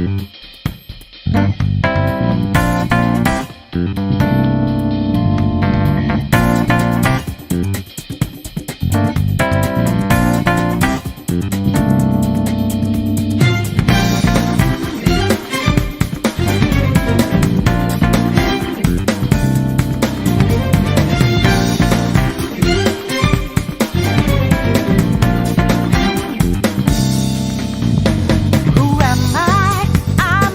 Who am I? I'm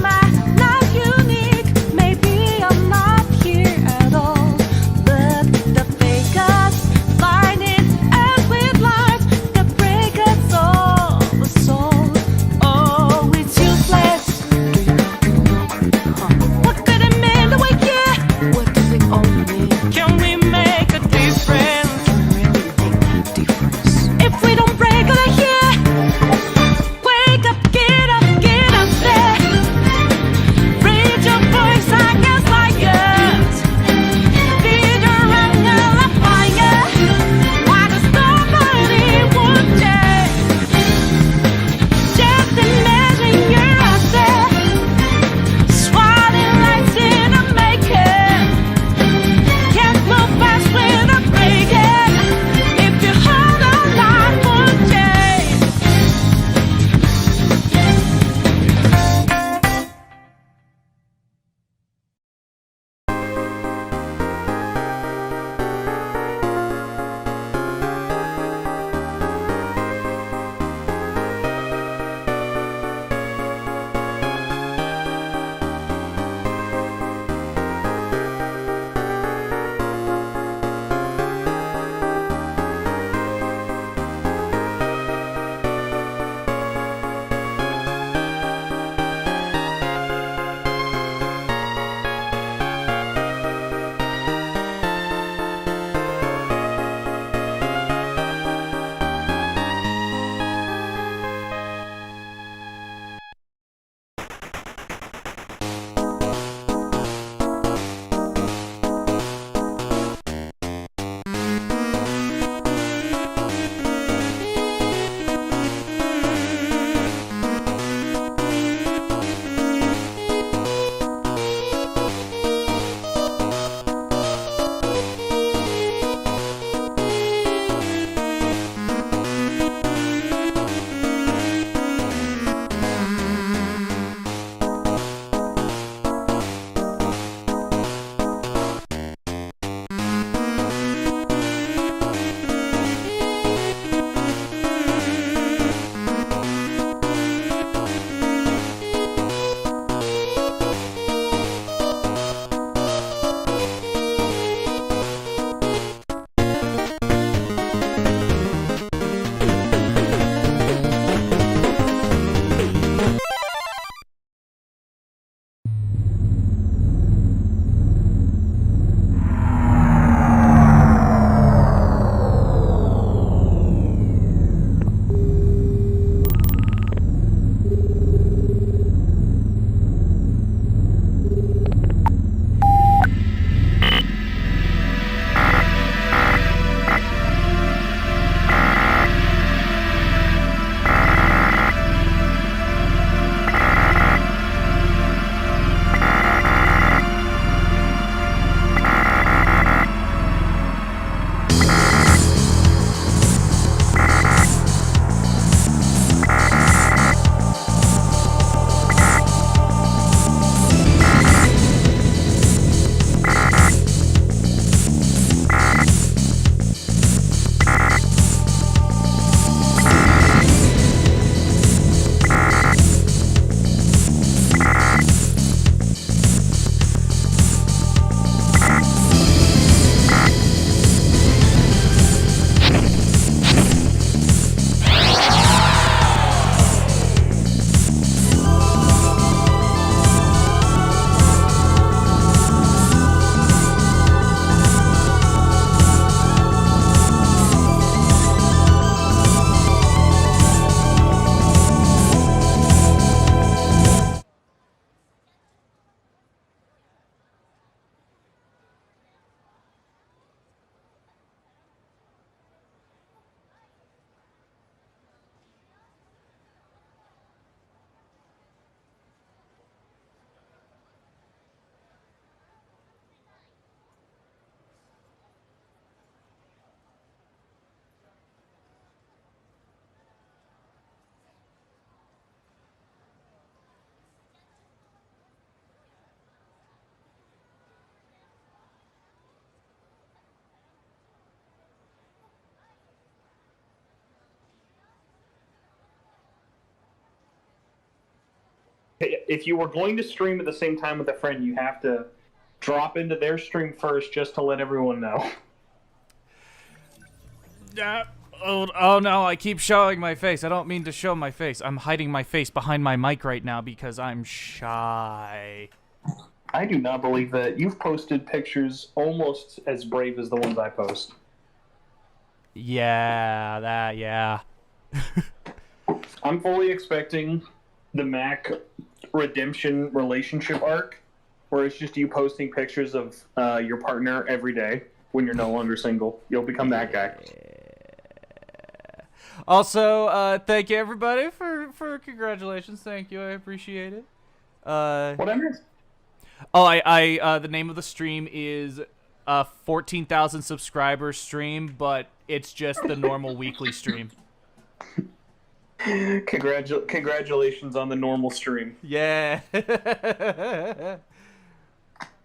if you were going to stream at the same time with a friend, you have to drop into their stream first just to let everyone know. Oh no, I keep showing my face. I don't mean to show my face. I'm hiding my face behind my mic right now because I'm shy. I do not believe that. You've posted pictures almost as brave as the ones I post. Yeah. I'm fully expecting the Mac redemption relationship arc, where it's just you posting pictures of your partner every day when you're no longer single. You'll become that guy. Also, thank you everybody for congratulations. Thank you, I appreciate it. What I missed? Oh, I the name of the stream is 14,000 subscribers stream, but it's just the normal weekly stream. Congratulations on the normal stream. Yeah.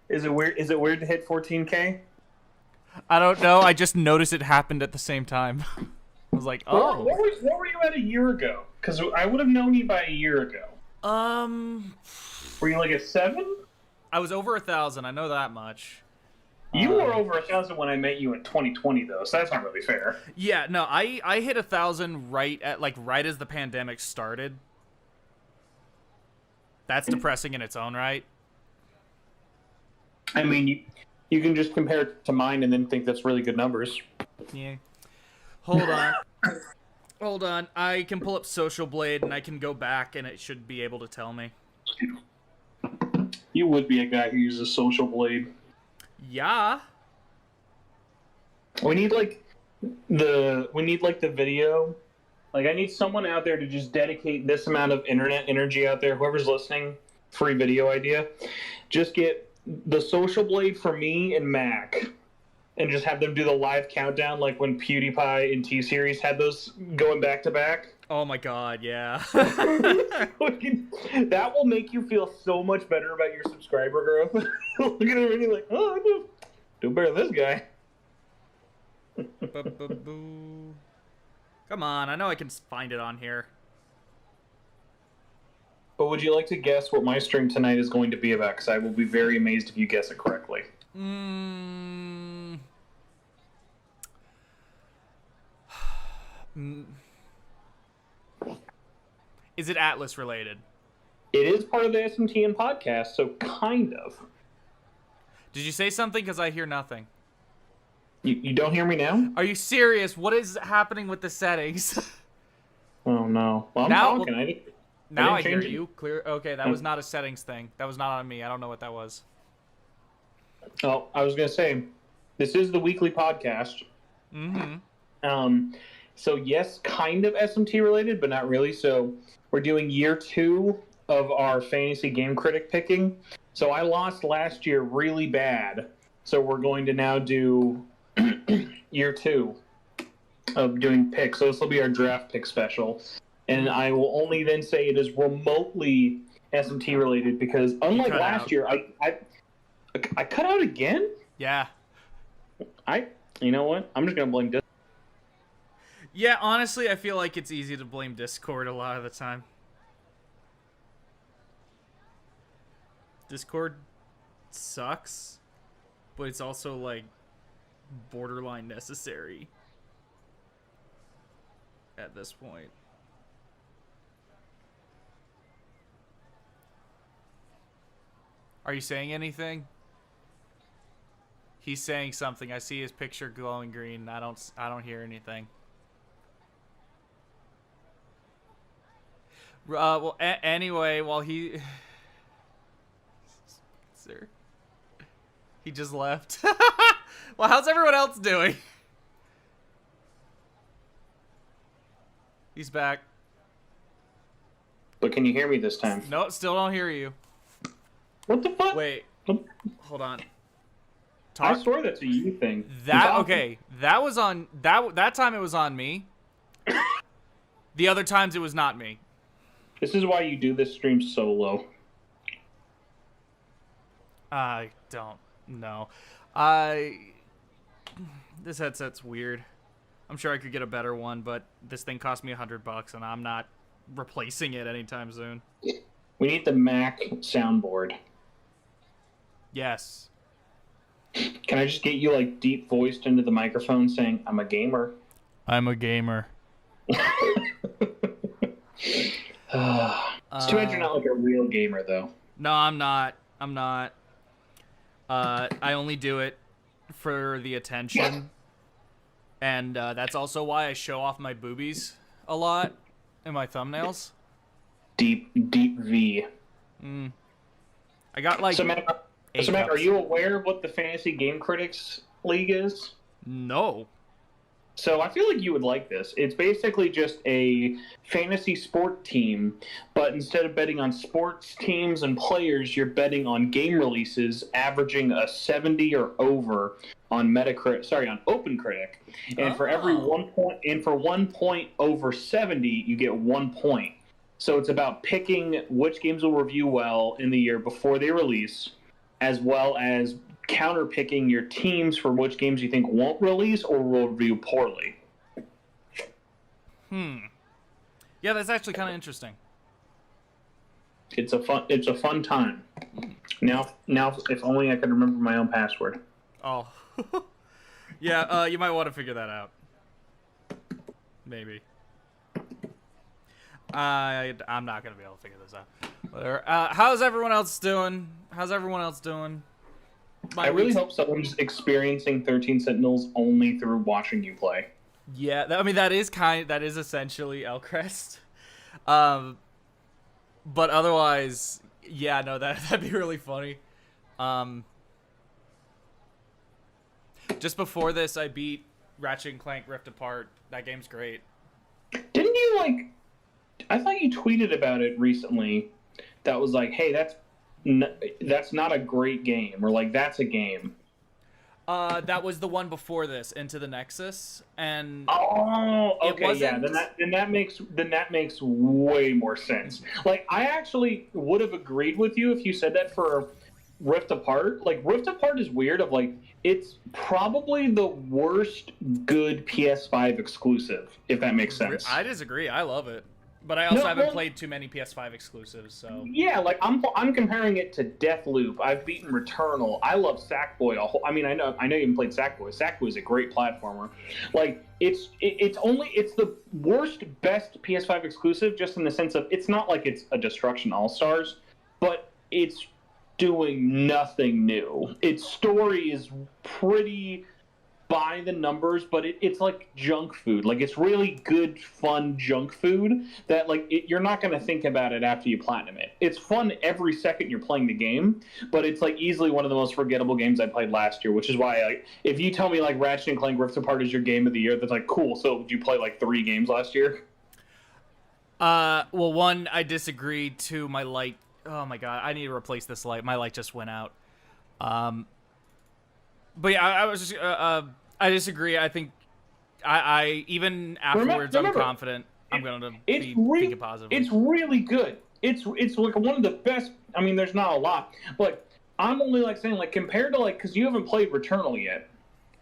Is it weird? Is it weird to hit 14K? I don't know. I just noticed it happened at the same time. I was like, oh. What were you at a year ago? Because I would have known you by a year ago. Were you like a 7? I was over 1,000. I know that much. You were over 1,000 when I met you in 2020, though, so that's not really fair. Yeah, no, I hit 1,000 right as the pandemic started. That's depressing in its own right. I mean, you can just compare it to mine and then think that's really good numbers. Yeah. Hold on. Hold on. I can pull up Social Blade and I can go back and it should be able to tell me. You would be a guy who uses Social Blade. Yeah. We need the video. Like, I need someone out there to just dedicate this amount of internet energy out there. Whoever's listening, free video idea. Just get the Social Blade for me and Mac, and just have them do the live countdown, like when PewDiePie and T-Series had those going back to back. Oh my god, yeah. That will make you feel so much better about your subscriber growth. Look at him and you're like, oh, I'm do better than this guy. Come on, I know I can find it on here. But would you like to guess what my stream tonight is going to be about? Because I will be very amazed if you guess it correctly. Is it Atlas related? It is part of the SMTN podcast, so kind of. Did you say something? Because I hear nothing. You don't hear me now? Are you serious? What is happening with the settings? Oh, no. Well, I'm talking. Now I hear you. Clear. Okay, that was not a settings thing. That was not on me. I don't know what that was. Oh, I was going to say, this is the weekly podcast. Mm-hmm. So, yes, kind of SMT related, but not really. So, we're doing year 2 of our fantasy game critic picking. So, I lost last year really bad. So, we're going to now do year 2 of doing picks. So, this will be our draft pick special. And I will only then say it is remotely SMT related because, unlike last year, I cut out again? Yeah. You know what? I'm just going to blame Discord. Yeah, honestly, I feel like it's easy to blame Discord a lot of the time. Discord sucks, but it's also, like, borderline necessary at this point. Are you saying anything? He's saying something. I see his picture glowing green. I don't hear anything. Well, anyway, while he... Sir. He just left. Well, how's everyone else doing? He's back. But can you hear me this time? No, still don't hear you. What the fuck? Wait. Hold on. I swear that's a you thing. Okay. That was on... That time it was on me. The other times it was not me. This is why you do this stream solo. I don't know. This headset's weird. I'm sure I could get a better one, but this thing cost me $100 and I'm not replacing it anytime soon. We need the Mac soundboard. Yes. Can I just get you like deep voiced into the microphone saying, "I'm a gamer"? I'm a gamer. It's too bad you're not like a real gamer, though. No, I'm not. I'm not. I only do it for the attention. And that's also why I show off my boobies a lot in my thumbnails. Deep V. I got like So Matt, are you aware of what the Fantasy Game Critics League is? No. So I feel like you would like this. It's basically just a fantasy sport team, but instead of betting on sports teams and players, you're betting on game releases, averaging a 70 or over on on OpenCritic. And for every 1 point, and for 1 point over 70, you get 1 point. So it's about picking which games will review well in the year before they release, as well as counter-picking your teams for which games you think won't release or will review poorly. Yeah, that's actually kind of interesting. It's a fun time. Now, if only I could remember my own password. Oh. Yeah, you might want to figure that out. Maybe. I'm not going to be able to figure this out. How's everyone else doing? I really hope someone's experiencing 13 Sentinels only through watching you play. Yeah, that is essentially Elcrest. But otherwise, yeah, no, that'd be really funny. Just before this, I beat Ratchet and Clank Rift Apart. That game's great. Didn't you I thought you tweeted about it recently. That was like, hey, that's not a great game, or like that's a game. That was the one before this, Into the Nexus, and okay, yeah. Then that makes way more sense. Like, I actually would have agreed with you if you said that for Rift Apart. Like, Rift Apart is weird. Of like, it's probably the worst good PS5 exclusive, if that makes sense. I disagree. I love it. But I also haven't played too many PS5 exclusives, so... Yeah, like, I'm comparing it to Deathloop. I've beaten Returnal. I love Sackboy. I know you haven't played Sackboy. Sackboy is a great platformer. Like, it's the worst, best PS5 exclusive, just in the sense of, it's not like it's a Destruction All-Stars, but it's doing nothing new. Its story is pretty by the numbers, but it's like junk food. Like, it's really good, fun junk food that, like, you're not going to think about it after you platinum it. It's fun every second you're playing the game, but it's, like, easily one of the most forgettable games I played last year, which is why, like, if you tell me, like, Ratchet and Clank Rift Apart is your game of the year, that's like, cool, so did you play, like, 3 games last year? Well, one, I disagree. Two, my light... Oh, my God, I need to replace this light. My light just went out. But yeah, I was just... I disagree. I think I even afterwards, I'm confident I'm going to be thinking positively. It's really good. It's like one of the best. I mean, there's not a lot, but I'm only like saying, like, compared to, like, because you haven't played Returnal yet.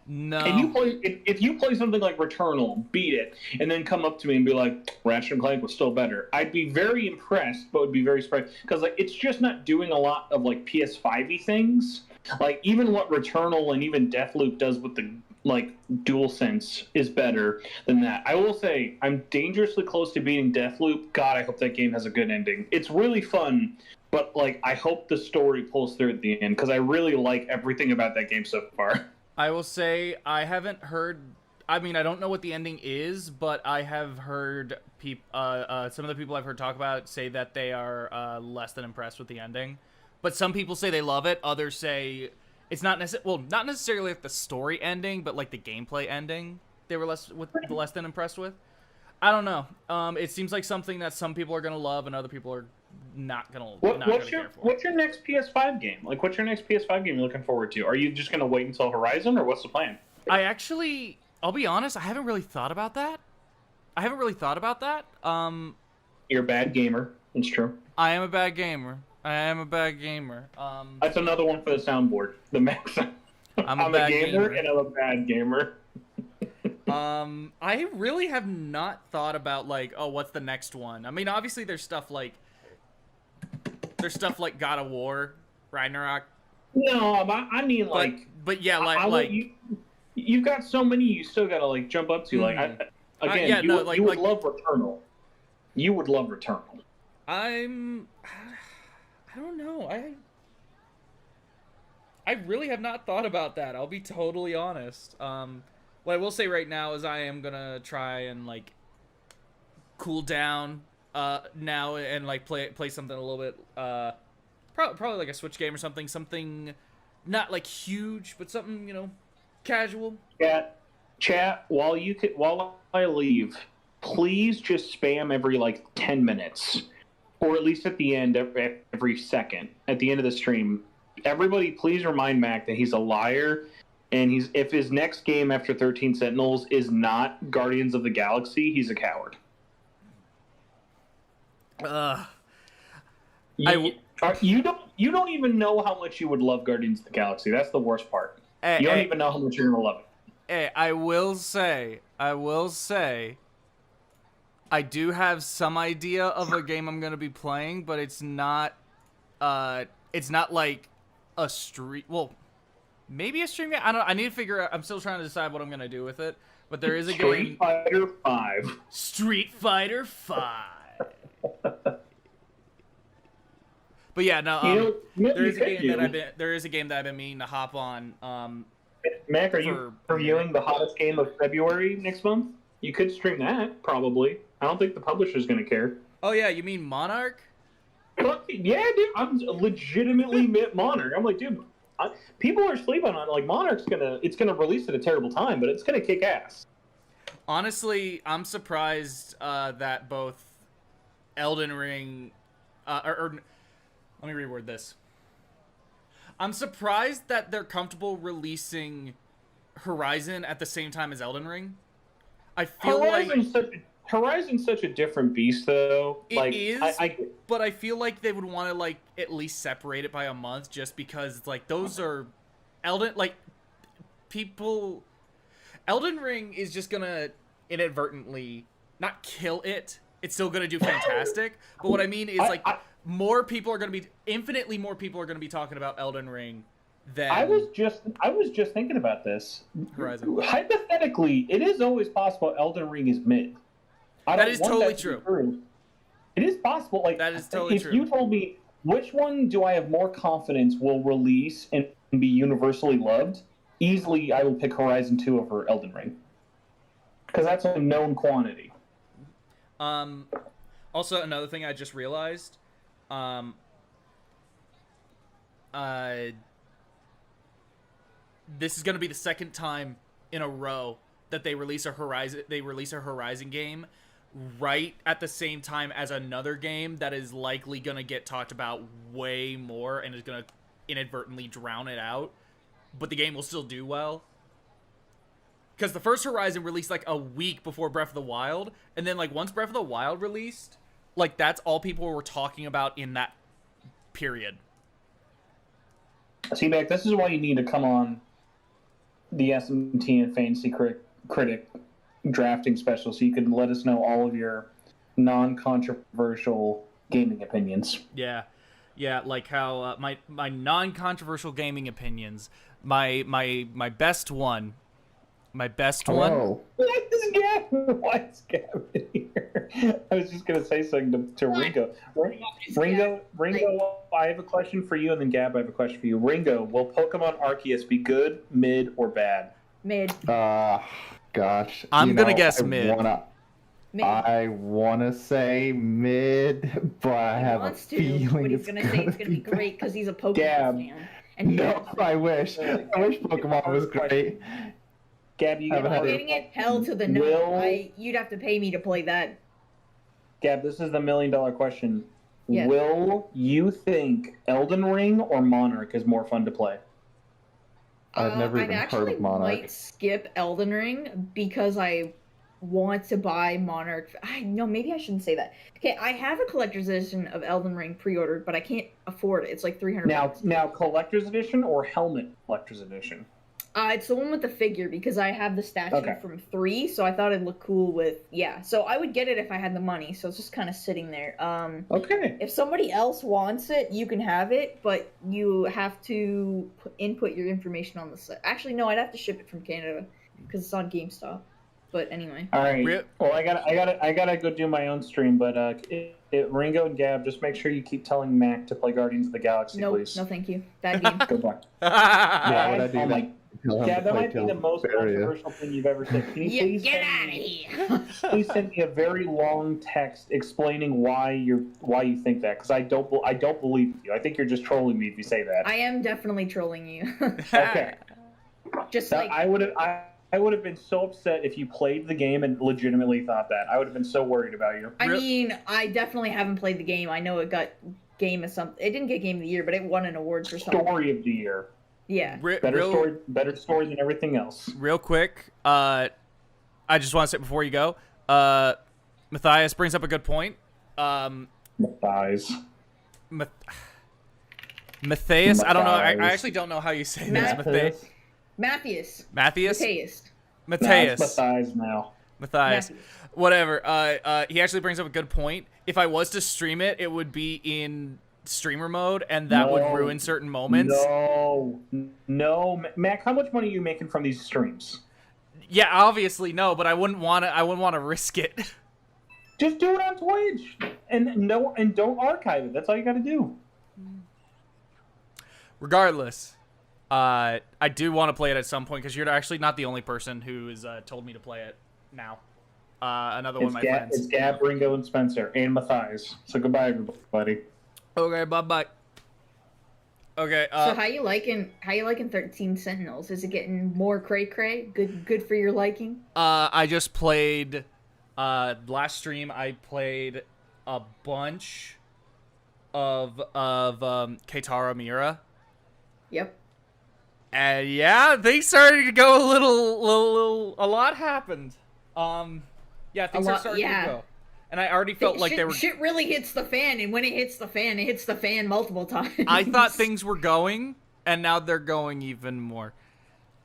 No. And if you play something like Returnal, beat it, and then come up to me and be like, Ratchet and Clank was still better, I'd be very impressed, but would be very surprised, because, like, it's just not doing a lot of, like, PS5-y things. Like, even what Returnal and even Deathloop does with the, like, DualSense is better than that. I will say, I'm dangerously close to beating Deathloop. God, I hope that game has a good ending. It's really fun, but, like, I hope the story pulls through at the end, because I really like everything about that game so far. I will say, I haven't heard... I mean, I don't know what the ending is, but I have heard some of the people I've heard talk about it say that they are less than impressed with the ending. But some people say they love it. Others say it's not not necessarily like the story ending, but like the gameplay ending. They were less than impressed with. I don't know. It seems like something that some people are gonna love and other people are not gonna care for. What's your next PS5 game? Like, what's your next PS5 game you're looking forward to? Are you just gonna wait until Horizon, or what's the plan? I'll be honest. I haven't really thought about that. You're a bad gamer. It's true. I am a bad gamer. That's another one for the soundboard. The max. I'm a gamer and I'm a bad gamer. I really have not thought about, like, oh, what's the next one? I mean, obviously there's stuff like There's stuff like God of War, Ragnarok. No, but I mean, but yeah, you've got so many you still gotta like jump up to. You would love Returnal. You would love Returnal. I don't know. I really have not thought about that. I'll be totally honest. What I will say right now is I am gonna try and like cool down now and like play something a little bit probably like a Switch game or something not like huge, but something, you know, casual. Chat, while I leave, please just spam every like 10 minutes, or at least at the end every second at the end of the stream. Everybody, please remind Mac that he's a liar, and if his next game after 13 Sentinels is not Guardians of the Galaxy, he's a coward. You don't even know how much you would love Guardians of the Galaxy. That's the worst part. You don't even know how much you're gonna love it. Hey, I will say, I do have some idea of a game I'm gonna be playing, but it's not like a stream. Well, maybe a stream game. I need to figure out. I'm still trying to decide what I'm gonna do with it. But there is a game. Street Fighter 5. But yeah, no. There is a game that I've been meaning to hop on. Mac, are you reviewing the hottest game of February next month? You could stream that, probably. I don't think the publisher's going to care. Oh, yeah, you mean Monarch? Yeah, dude, I'm legitimately Monarch. I'm like, dude, people are sleeping on it. Like, Monarch's it's gonna release at a terrible time, but it's gonna kick ass. Honestly, I'm surprised that both Elden Ring, let me reword this. I'm surprised that they're comfortable releasing Horizon at the same time as Elden Ring. I feel Horizon's such a different beast, though. It is, but I feel like they would want to like at least separate it by a month, just because like those are Elden Ring is just gonna inadvertently not kill it. It's still gonna do fantastic, but what I mean is infinitely more people are gonna be talking about Elden Ring than I was just thinking about this. Horizon. Hypothetically, it is always possible Elden Ring is mid. That is totally true. It is possible. Like, that is totally true. If you told me which one do I have more confidence will release and be universally loved, easily I will pick Horizon 2 over Elden Ring. Because that's a known quantity. Also, another thing I just realized, this is going to be the second time in a row that they release a Horizon game right at the same time as another game that is likely going to get talked about way more and is going to inadvertently drown it out, but the game will still do well. Because the first Horizon released like a week before Breath of the Wild, and then like once Breath of the Wild released, like that's all people were talking about in that period. See, Mac, this is why you need to come on the SMT and Fantasy Critic drafting special, so you can let us know all of your non-controversial gaming opinions. Yeah, like how my non-controversial gaming opinions. My best one. Why is Gavin here? I was just gonna say something to Ringo. Ringo, I have a question for you, and then Gab, I have a question for you. Ringo, will Pokemon Arceus be good, mid, or bad? Mid. Gosh. I'm gonna guess mid. I wanna say mid, but I have a feeling but he's gonna say it's gonna be great because he's a Pokemon fan. And no, I wish Pokemon was great. Gab, you getting it hell to the no. You'd have to pay me to play that. Gab, this is the $1 million question. Yes. Will you think Elden Ring or Monarch is more fun to play? I've never even heard of Monarch. I might skip Elden Ring because I want to buy Monarch. Maybe I shouldn't say that. Okay, I have a collector's edition of Elden Ring pre-ordered, but I can't afford it. It's like $300. Now, collector's edition or helmet collector's edition? It's the one with the figure because I have the statue from 3, so I thought it'd look cool with So I would get it if I had the money. So it's just kind of sitting there. Okay. If somebody else wants it, you can have it, but you have to input your information on the site. Actually, no, I'd have to ship it from Canada because it's on GameStop. But anyway. All right. Well, I gotta go do my own stream. But Ringo and Gab, just make sure you keep telling Mac to play Guardians of the Galaxy, please. No, thank you. Bad game. Good luck. Yeah, what I do Gab, that might be the most controversial thing you've ever said. Can you please get out of here? Please send me a very long text explaining why you think that? Because I don't believe you. I think you're just trolling me if you say that. I am definitely trolling you. Okay. Just like I would have been so upset if you played the game and legitimately thought that. I would have been so worried about you. I mean, I definitely haven't played the game. I know it got game of something. It didn't get game of the year, but it won an award for something. Story of the year. Yeah. Better story than everything else. Real quick, I just want to say before you go, Matthias brings up a good point. Matthias. Matthias? I don't know. I actually don't know how you say this. Matthias. Matthias now. Matthias. Whatever. He actually brings up a good point. If I was to stream it, it would be in streamer mode, and that would ruin certain moments. No, Mac. How much money are you making from these streams? Yeah, obviously no, but I wouldn't want to risk it. Just do it on Twitch, and don't archive it. That's all you got to do. Regardless. I do want to play it at some point because you're actually not the only person who has told me to play it now. Another one of my friends. It's Gab, Ringo, and Spencer, and Matthias. So goodbye, everybody. Okay, bye. Okay. So how you liking 13 Sentinels? Is it getting more cray? Good for your liking? I just played. Last stream I played a bunch of Keitara Mira. Yep. And yeah, things started to go a lot happened. Yeah, things are starting to go. And I already felt like shit really hits the fan, and when it hits the fan multiple times. I thought things were going, and now they're going even more.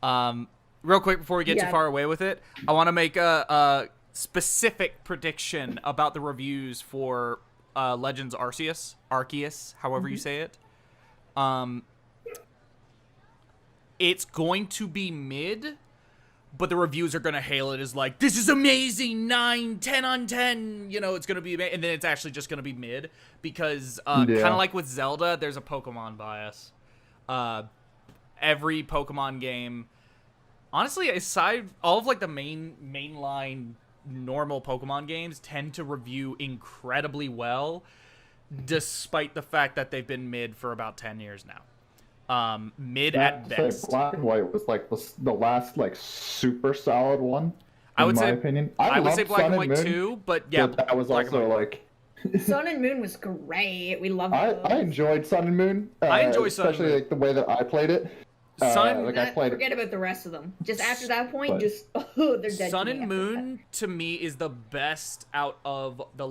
Real quick before we get too far away with it, I want to make a specific prediction about the reviews for Legends Arceus, however you say it. It's going to be mid, but the reviews are going to hail it as like, this is amazing, 9, 10 on 10, you know, it's going to be, and then it's actually just going to be mid, because kind of like with Zelda, there's a Pokemon bias. Every Pokemon game, honestly, aside, all of like the mainline normal Pokemon games tend to review incredibly well, despite the fact that they've been mid for about 10 years now. Mid at best. Black and White was like the last like super solid one. I would say opinion. I would say Black and White too, but yeah, but that was also like Sun and Moon was great. We loved it. I enjoyed Sun and Moon. I enjoy Sun and Moon. Especially like the way that I played it. Forget about the rest of them. Just after that point, they're dead. Sun and Moon to me is the best out of the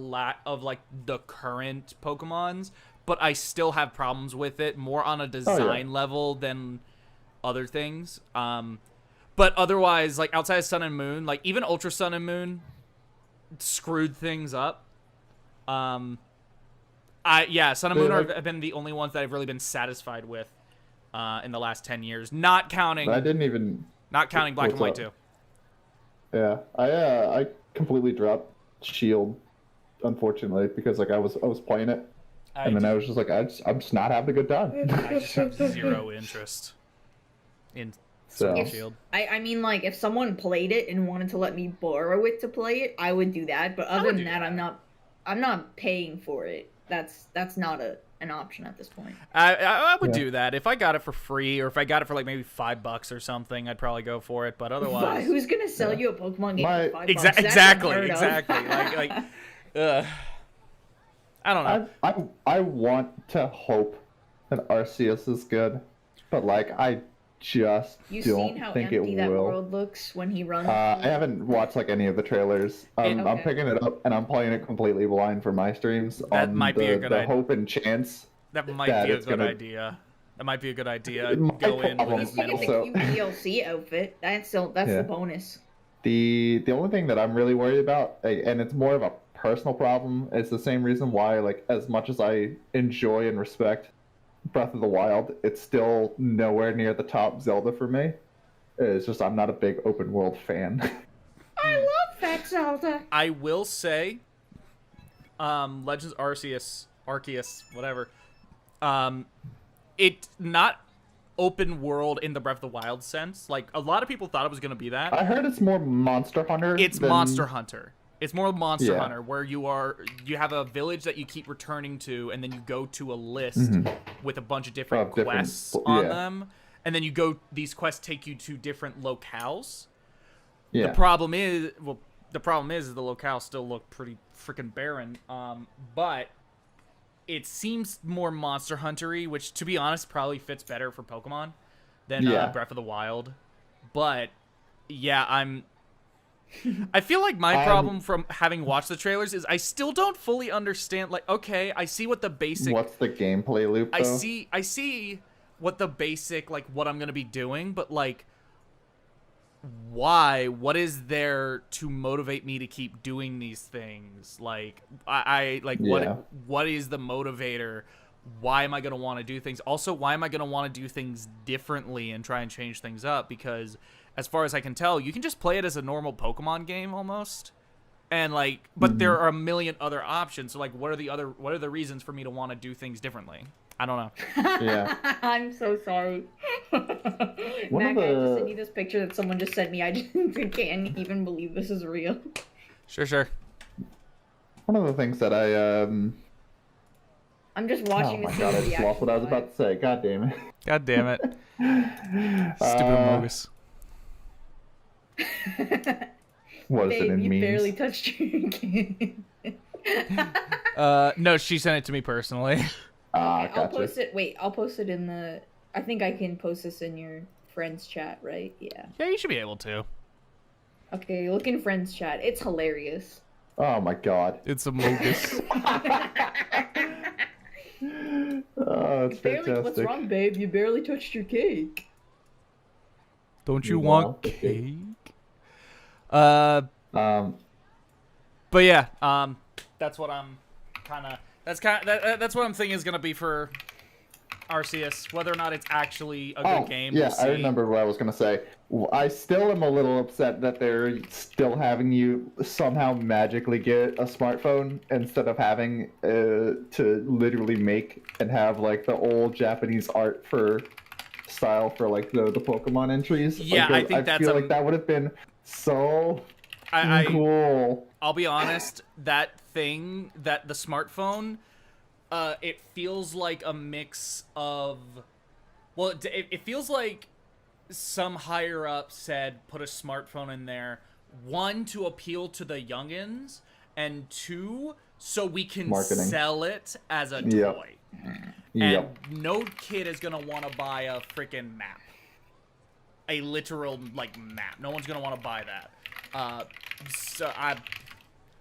the current Pokemons. But I still have problems with it, more on a design level than other things. But otherwise, like outside of Sun and Moon, like even Ultra Sun and Moon screwed things up. Sun and Moon have been the only ones that I've really been satisfied with in the last 10 years. Not counting Black and White too. Yeah, I completely dropped Shield, unfortunately, because like I was playing it. And then I was just like, I'm just not having a good time. I just have zero interest in Sword and Shield. I mean, like, if someone played it and wanted to let me borrow it to play it, I would do that. But other than that, I'm not paying for it. That's not an option at this point. I would do that if I got it for free, or if I got it for like maybe $5 or something. I'd probably go for it. But otherwise, who's gonna sell you a Pokemon game for $5? Exactly. I don't know. I want to hope that Arceus is good, but like I just don't think it will. You seen how empty that world looks when he runs? I haven't watched like any of the trailers. I'm picking it up and I'm playing it completely blind for my streams. That might be a good idea. The hope and chance. That might be a good idea. That might be a good idea. My Go in with problem as You get the minimal. So- DLC outfit. That's the bonus. The only thing that I'm really worried about, and it's more of a personal problem, is the same reason why, like, as much as I enjoy and respect Breath of the Wild, it's still nowhere near the top Zelda for me. It's just I'm not a big open world fan. I love that Zelda. I will say, Legends Arceus, whatever. It's not open world in the Breath of the Wild sense. Like, a lot of people thought it was going to be that. I heard it's more Monster Hunter. It's Monster Hunter. It's more Monster Yeah. Hunter, where you have a village that you keep returning to, and then you go to a list with a bunch of different quests on them, and then these quests take you to different locales. Yeah. The problem is the locales still look pretty freaking barren. But it seems more Monster Hunter-y, which, to be honest, probably fits better for Pokemon than Breath of the Wild. But yeah, I feel like my problem from having watched the trailers is I still don't fully understand. Like, okay, I see what the basic. What's the gameplay loop, though? I see what the basic, like, what I'm gonna be doing, but like, why? What is there to motivate me to keep doing these things? Like, I like what is the motivator? Why am I gonna want to do things? Also, why am I gonna want to do things differently and try and change things up? Because as far as I can tell, you can just play it as a normal Pokemon game almost. And like, but there are a million other options. So like, what are the reasons for me to want to do things differently? I don't know. Yeah. I'm so sorry. Macca, I just sent you this picture that someone just sent me. I just can't even believe this is real. Sure. One of the things that I'm just watching oh my this. god, I just lost what I was about to say. God damn it. God damn it. Stupid Amogus. What is Babe, it in you memes? barely touched your game. No, she sent it to me personally. Gotcha. I'll post it. Wait, I'll post it in the. I think I can post this in your friends chat, right? Yeah. Yeah, you should be able to. Okay, look in friends chat. It's hilarious. Oh my god. It's Amogus. Oh, it's fantastic. What's wrong, babe? You barely touched your cake. Don't you Wow, want okay. cake? But yeah, that's what I'm that's what I'm thinking is gonna be for Arceus. Whether or not it's actually a good game. Yeah, we'll see. I remember what I was gonna say. I still am a little upset that they're still having you somehow magically get a smartphone instead of having to literally make and have like the old Japanese art for style for like the Pokemon entries. Yeah, like, I feel like that would have been so cool. I'll be honest, that the smartphone, it feels like a mix of, well, it feels like some higher up said put a smartphone in there, one, to appeal to the youngins, and two, so we can Marketing. sell it as a Yep. toy. Yep. And no kid is gonna want to buy a freaking map. A literal, like, map. No one's gonna want to buy that. So I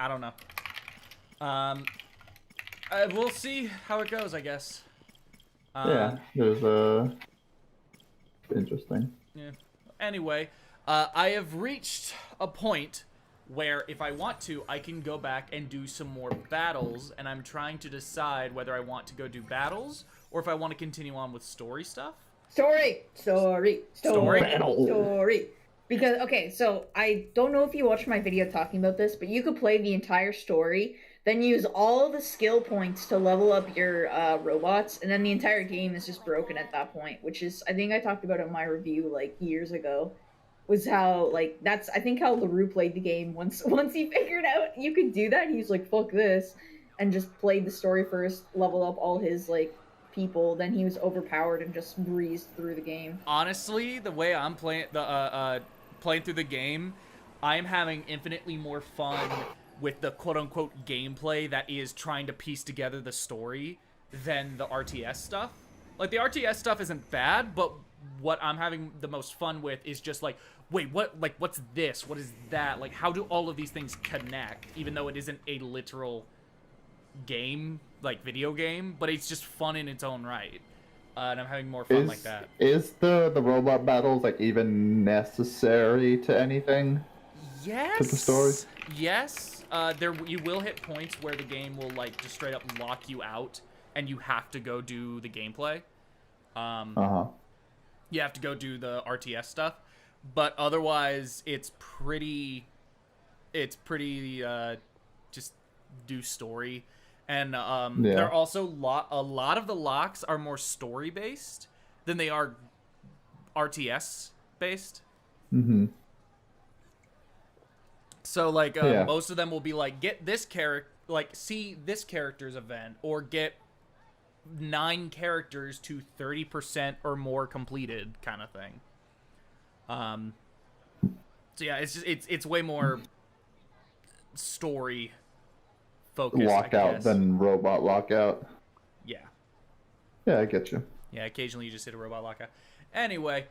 don't know. We'll see how it goes, I guess. Yeah, there's interesting. Yeah. Anyway, I have reached a point where if I want to, I can go back and do some more battles, and I'm trying to decide whether I want to go do battles or if I want to continue on with story stuff. Story. Story? Because, okay, so I don't know if you watched my video talking about this, but you could play the entire story, then use all the skill points to level up your robots, and then the entire game is just broken at that point, which is, I think I talked about it in my review, like, years ago, was how, like, that's, I think how LaRue played the game. Once he figured out you could do that, he's like, fuck this, and just played the story first, level up all his, like, people, then he was overpowered and just breezed through the game. Honestly, the way I'm playing playing through the game, I'm having infinitely more fun with the quote-unquote gameplay that is trying to piece together the story than the RTS stuff. Like, the RTS stuff isn't bad, but what I'm having the most fun with is just like, wait, what, like, what's this? What is that? Like, how do all of these things connect? Even though it isn't a literal game, like, video game, but it's just fun in its own right. and I'm having more fun like that. Is the robot battles like even necessary to anything? Yes. To the story? Yes. You will hit points where the game will like just straight up lock you out, and you have to go do the gameplay. You have to go do the RTS stuff, but otherwise it's pretty just do story. And there are also a lot of the locks are more story based than they are RTS based. Mm-hmm. So like most of them will be like, get this character, like see this character's event, or get 9 characters to 30% or more completed, kind of thing. So yeah, it's way more story focused. Lockout than robot lockout. Yeah. Yeah, I get you. Yeah, occasionally you just hit a robot lockout. Anyway,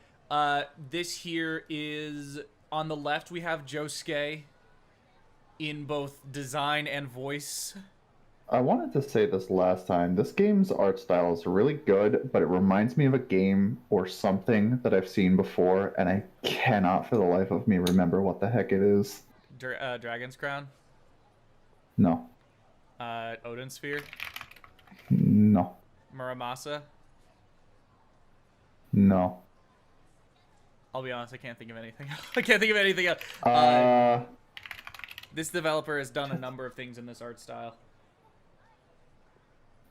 this here is on the left. We have Josuke in both design and voice. I wanted to say this last time. This game's art style is really good, but it reminds me of a game or something that I've seen before, and I cannot for the life of me remember what the heck it is. Dragon's Crown? No. Odin Sphere? No. Muramasa? No. I'll be honest, I can't think of anything. I can't think of anything else. This developer has done a number of things in this art style.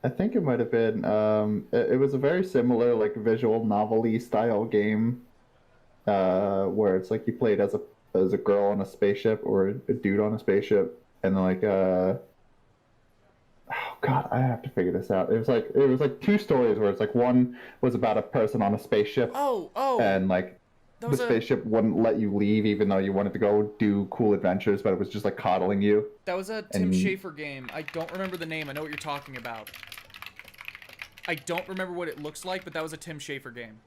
I think it might have been. It was a very similar, like, visual novel-y style game, where it's like you played as a girl on a spaceship or a dude on a spaceship, and then like oh god, I have to figure this out. It was like 2 stories where it's like one was about a person on a spaceship. And like the spaceship wouldn't let you leave even though you wanted to go do cool adventures, but it was just like coddling you. That was a Tim Schafer game. I don't remember the name. I know what you're talking about. I don't remember what it looks like, but that was a Tim Schafer game.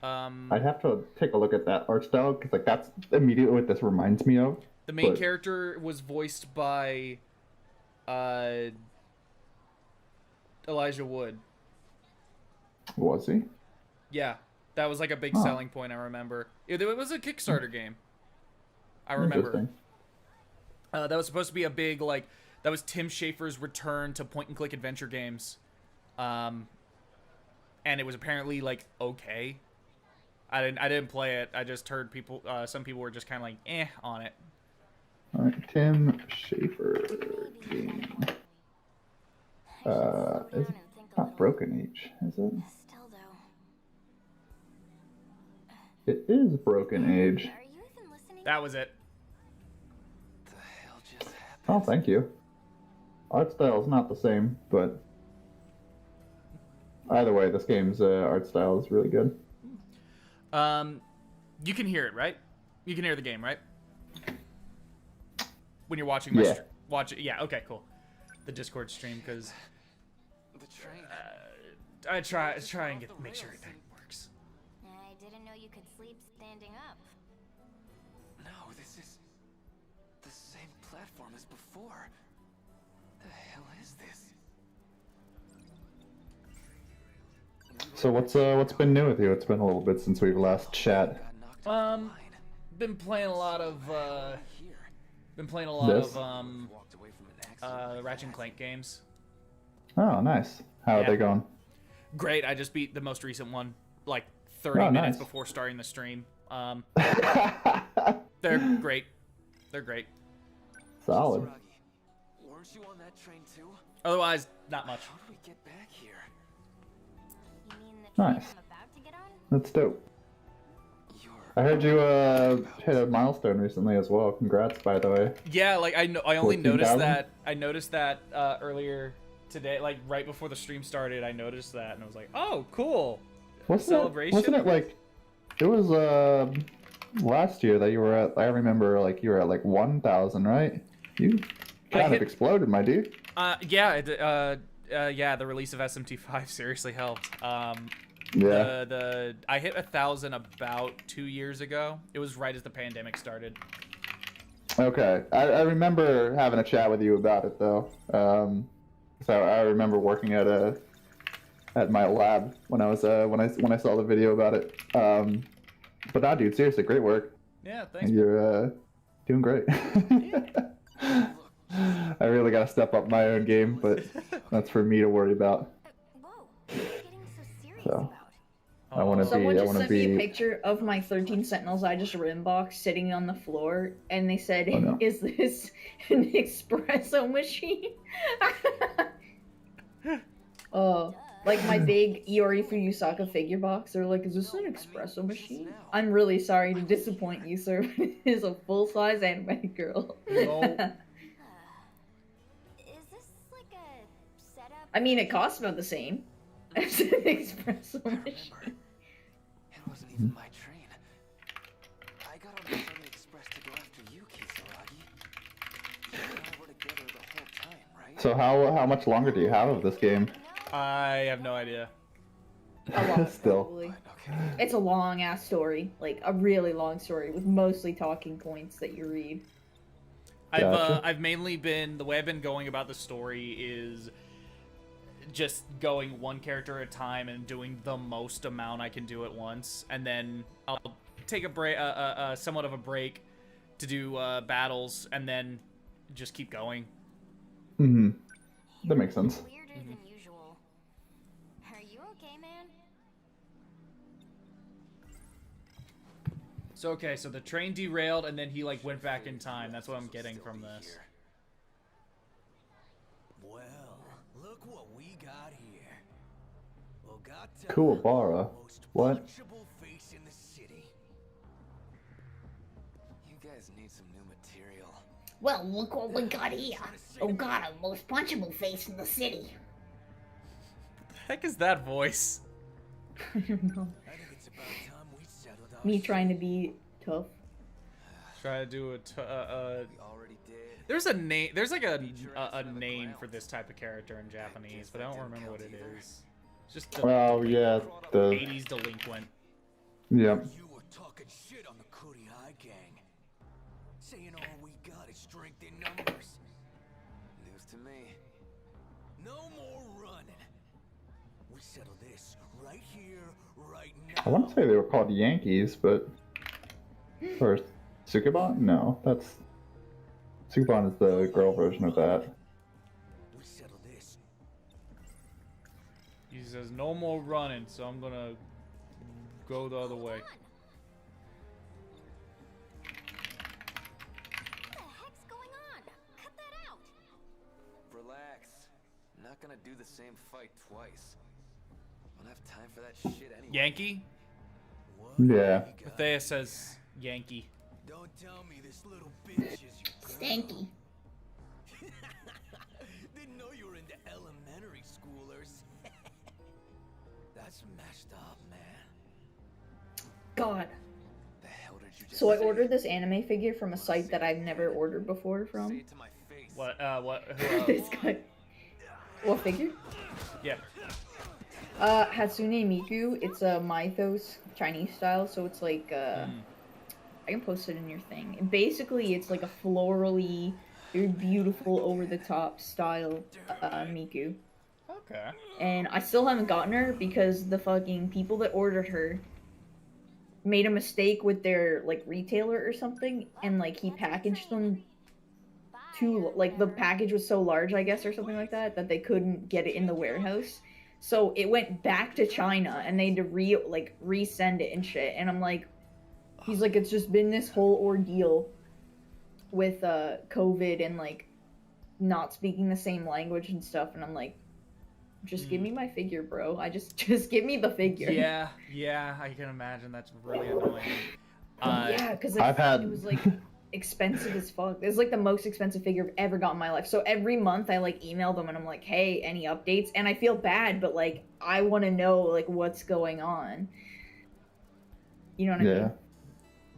I'd have to take a look at that art style, because like that's immediately what this reminds me of. The main character was voiced by Elijah Wood. Was he? Yeah, that was like a big selling point, I remember. It was a Kickstarter game. I remember. That was supposed to be a big, like, that was Tim Schafer's return to point-and-click adventure games. And it was apparently, like, okay. I didn't play it. I just heard people, some people were just kind of like, on it. All right, Tim Schafer game. Is it not Broken Age, is it? It is Broken Age. That was it. Oh, thank you. Art style is not the same, but either way, this game's art style is really good. You can hear it, right? You can hear the game, right? When you're watching my watch it. Yeah, okay, cool. The Discord stream, because I try and make sure everything works. I didn't know you could sleep standing up. No, this is the same platform as before. The hell is this? So what's been new with you? It's been a little bit since we've last chat. Been playing a lot of Ratchet and Clank games. Oh, nice. How are they going? Great. I just beat the most recent one like 30 minutes before starting the stream. They're great. They're great. Solid. Weren't you on that train too? Otherwise, not much. How do we get back here? You mean the train Nice. I'm about to get on? That's dope. I heard you hit a milestone recently as well. Congrats, by the way. Yeah, like I only 14,000? noticed that. I noticed that earlier today, like right before the stream started. I noticed that, and I was like, "Oh, cool!" Celebration. Wasn't it like it was last year that you were at? I remember like you were at like 1,000, right? You kind of exploded, my dude. Yeah, the release of SMT5 seriously helped. Yeah. I hit 1,000 about 2 years ago. It was right as the pandemic started. Okay, I remember having a chat with you about it though. So I remember working at a at my lab when I was when I saw the video about it. But nah, dude, seriously, great work. Yeah, thanks. You're doing great. I really gotta step up my own game, but that's for me to worry about. Whoa, what are you getting so serious So. about? I want to Someone be. I just want to sent me a be. picture of my 13 Sentinels I just rimboxed sitting on the floor, and they said, Oh, no. "Is this an espresso machine?" Oh, like my big Iori Fuyusaka figure box. They're like, "Is this an espresso machine?" I'm really sorry to disappoint you, sir. It is a full-size anime girl. No. Is this like a setup? I mean, it costs about the same as an espresso machine. It wasn't even my train. I got on the Sunny Express to go after you, Kisaragi. You and I were together the whole time, right? So how much longer do you have of this game? I have no idea. A lot, Still. probably. Okay. It's a long ass story, like a really long story with mostly talking points that you read. Gotcha. I've mainly been the way I've been going about the story is just going one character at a time and doing the most amount I can do at once, and then I'll take a break, somewhat of a break, to do battles, and then just keep going. Mm-hmm. That makes sense. Weirder than usual. Are you okay, man? So okay, so the train derailed, and then he like went back in time. That's what I'm getting from this. Well, look what we got here. Ogata, Kuwabara. most What? punchable face in the city. You guys need some new material. Well, look what we got here. Oh god, a most punchable face in the city. The heck is that voice? I don't know. I think it's about time we settled our Me trying to be tough. Try to do We already did. There's a name. There's like a name for this type of character in Japanese, but I don't remember what it is. It's just the Oh yeah, the 80s delinquent. yep. You were talking shit on the Kurihai gang. Saying all we got is strength in numbers. News to me. No more running. We settle this right here, right now. I want to say they were called Yankees, but or Sukeban? No, that's Sukeban is the girl version of that. We settle this. He says no more running, so I'm gonna go the other way. What the heck's going on? Cut that out. Relax. I'm not gonna do the same fight twice. Don't have time for that shit anyway. Yankee? What Yeah. we got? Thea says Yankee. Don't tell me this little bitch is your girl. Stanky. Didn't know you were into elementary schoolers. That's messed up, man. God. The hell did you just So I say? ordered this anime figure from a site that I've never ordered before Say from. it to my face. What? Who, This guy. What figure? yeah. Hatsune Miku. It's a mythos Chinese style, so it's like I can post it in your thing. And basically, it's like a florally, very beautiful, over-the-top style Miku. Okay. And I still haven't gotten her because the fucking people that ordered her made a mistake with their like retailer or something, and like he packaged them too, like the package was so large, I guess, or something like that, that they couldn't get it in the warehouse. So it went back to China, and they had to resend it and shit. And I'm like, he's like, it's just been this whole ordeal with COVID and like not speaking the same language and stuff. And I'm like, just give me my figure, bro. Just give me the figure. Yeah, I can imagine that's really annoying. Yeah, because I've had- it was like expensive as fuck. It's like the most expensive figure I've ever got in my life. So every month I like email them and I'm like, hey, any updates? And I feel bad, but like I want to know like what's going on. You know what I Yeah. mean?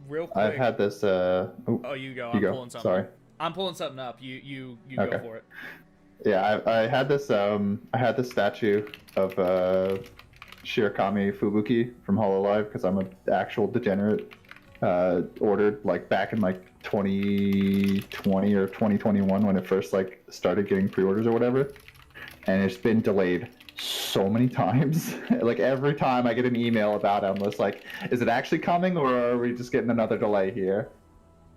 Real quick. I've had this. Oh, you go. You I'm go. pulling something. Sorry. Up. I'm pulling something up. You Okay. go for it. Yeah, I had this. I had this statue of Shirakami Fubuki from Hololive because I'm an actual degenerate. Ordered like back in like 2020 or 2021 when it first like started getting pre-orders or whatever, and it's been delayed so so many times. Like every time I get an email about it, I'm just like, is it actually coming or are we just getting another delay here?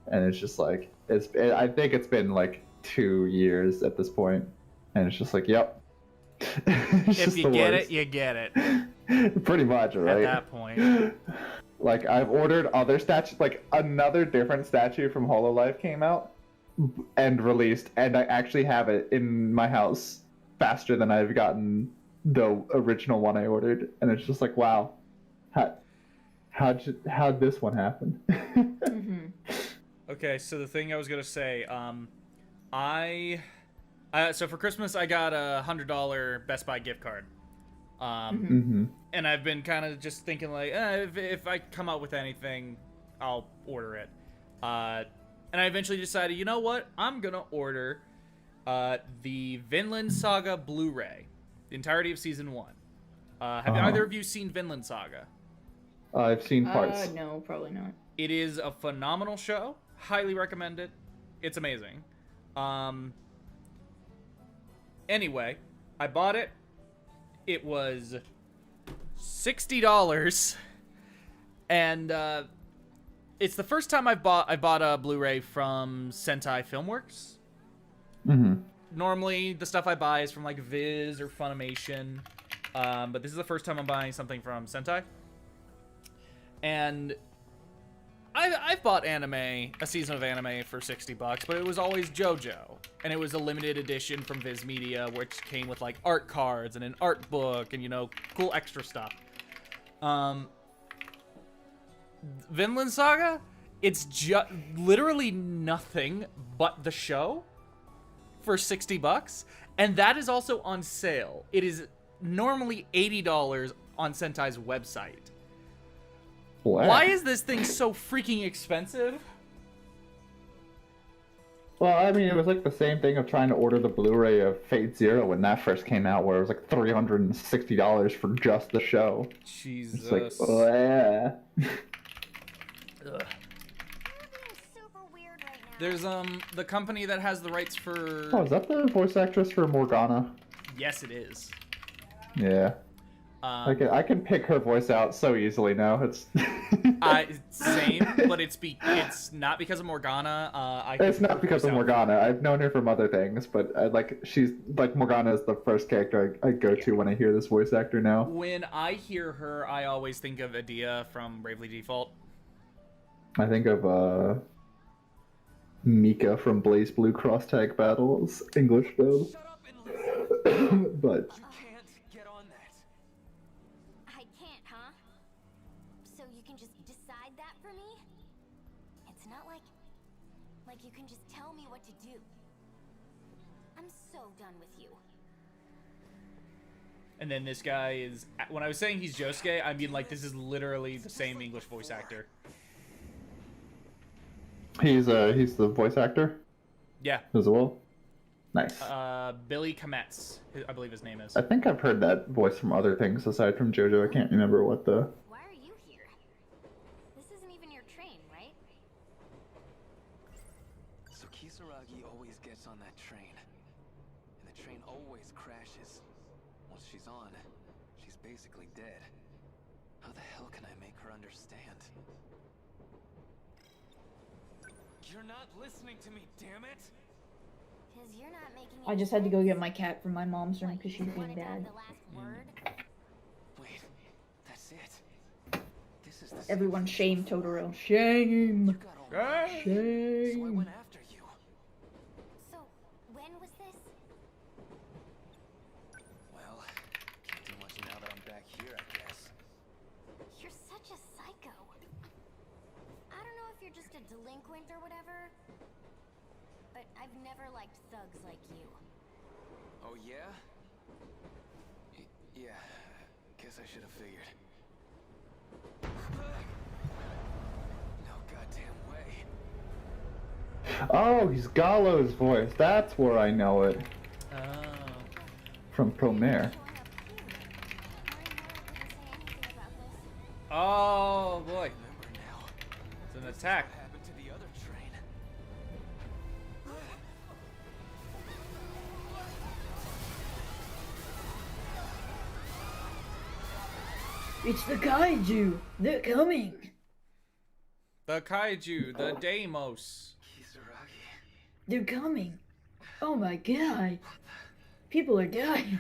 And it's just like, I think it's been like 2 years at this point, and it's just like, yep. If you get it, you get it. Pretty much, right? At that point. Like, I've ordered other statues, like another different statue from Hololive came out and released, and I actually have it in my house faster than I've gotten the original one I ordered, and it's just like, wow, how'd this one happen? Mm-hmm. Okay, so the thing I was gonna say, so for Christmas I got a $100 Best Buy gift card, and I've been kind of just thinking like, if I come out with anything, I'll order it, and I eventually decided, you know what, I'm gonna order the Vinland Saga Blu-ray, the entirety of season 1. Have either of you seen Vinland Saga? I've seen parts. No, probably not. It is a phenomenal show. Highly recommend it. It's amazing. Anyway, I bought it. It was $60, and it's the first time I bought a Blu-ray from Sentai Filmworks. Normally, the stuff I buy is from like Viz or Funimation, but this is the first time I'm buying something from Sentai. And I've bought a season of anime for $60, but it was always JoJo, and it was a limited edition from Viz Media, which came with like art cards and an art book and, you know, cool extra stuff. Vinland Saga, it's just literally nothing but the show for $60, and that is also on sale. It is normally $80 on Sentai's website. What? Why is this thing so freaking expensive? Well, I mean, it was like the same thing of trying to order the Blu-ray of Fate Zero when that first came out, where it was like $360 for just the show. Jesus. It's like, oh, yeah. Ugh. Super weird right now. There's the company that has the rights for. Oh, is that the voice actress for Morgana? Yes, it is. Yeah. I can pick her voice out so easily now. It's same, but it's not because of Morgana. It's not because of Morgana. I've known her from other things, but she's like Morgana is the first character I go to when I hear this voice actor now. When I hear her, I always think of Adia from Bravely Default. I think of Mika from Blaze Blue Cross Tag Battles, English dub. But you can just tell me what to do. I'm so done with you. And then this guy is, when I was saying he's Josuke, I mean like this is literally the same English voice actor. He's the voice actor? Yeah. As well? Nice. Billy Kometz, I believe his name is. I think I've heard that voice from other things aside from JoJo. I can't remember what the... Why are you here? This isn't even your train, right? So Kisaragi always gets on that train. And the train always crashes. Once she's on, she's basically dead. How the hell can I make her understand? You're not listening to me, damn it! You're not making I just had to go get my cat from my mom's room because she's being bad. the last word? Wait, that's it. This is the Everyone shame Totoro. Shame! So I Shame! went after you. So, when was this? Well, can't do much now that I'm back here, I guess. You're such a psycho. I don't know if you're just a delinquent or whatever, but I've never liked thugs like you. Oh yeah? Yeah, guess I should have figured. No goddamn way. Oh, he's Gallo's voice. That's where I know it. Oh. From Promare. Oh boy. Remember now. It's an attack. What happened to the other train? It's the kaiju. They're coming. The kaiju, the Deimos. Kisaragi. They're coming. Oh my god. People are dying.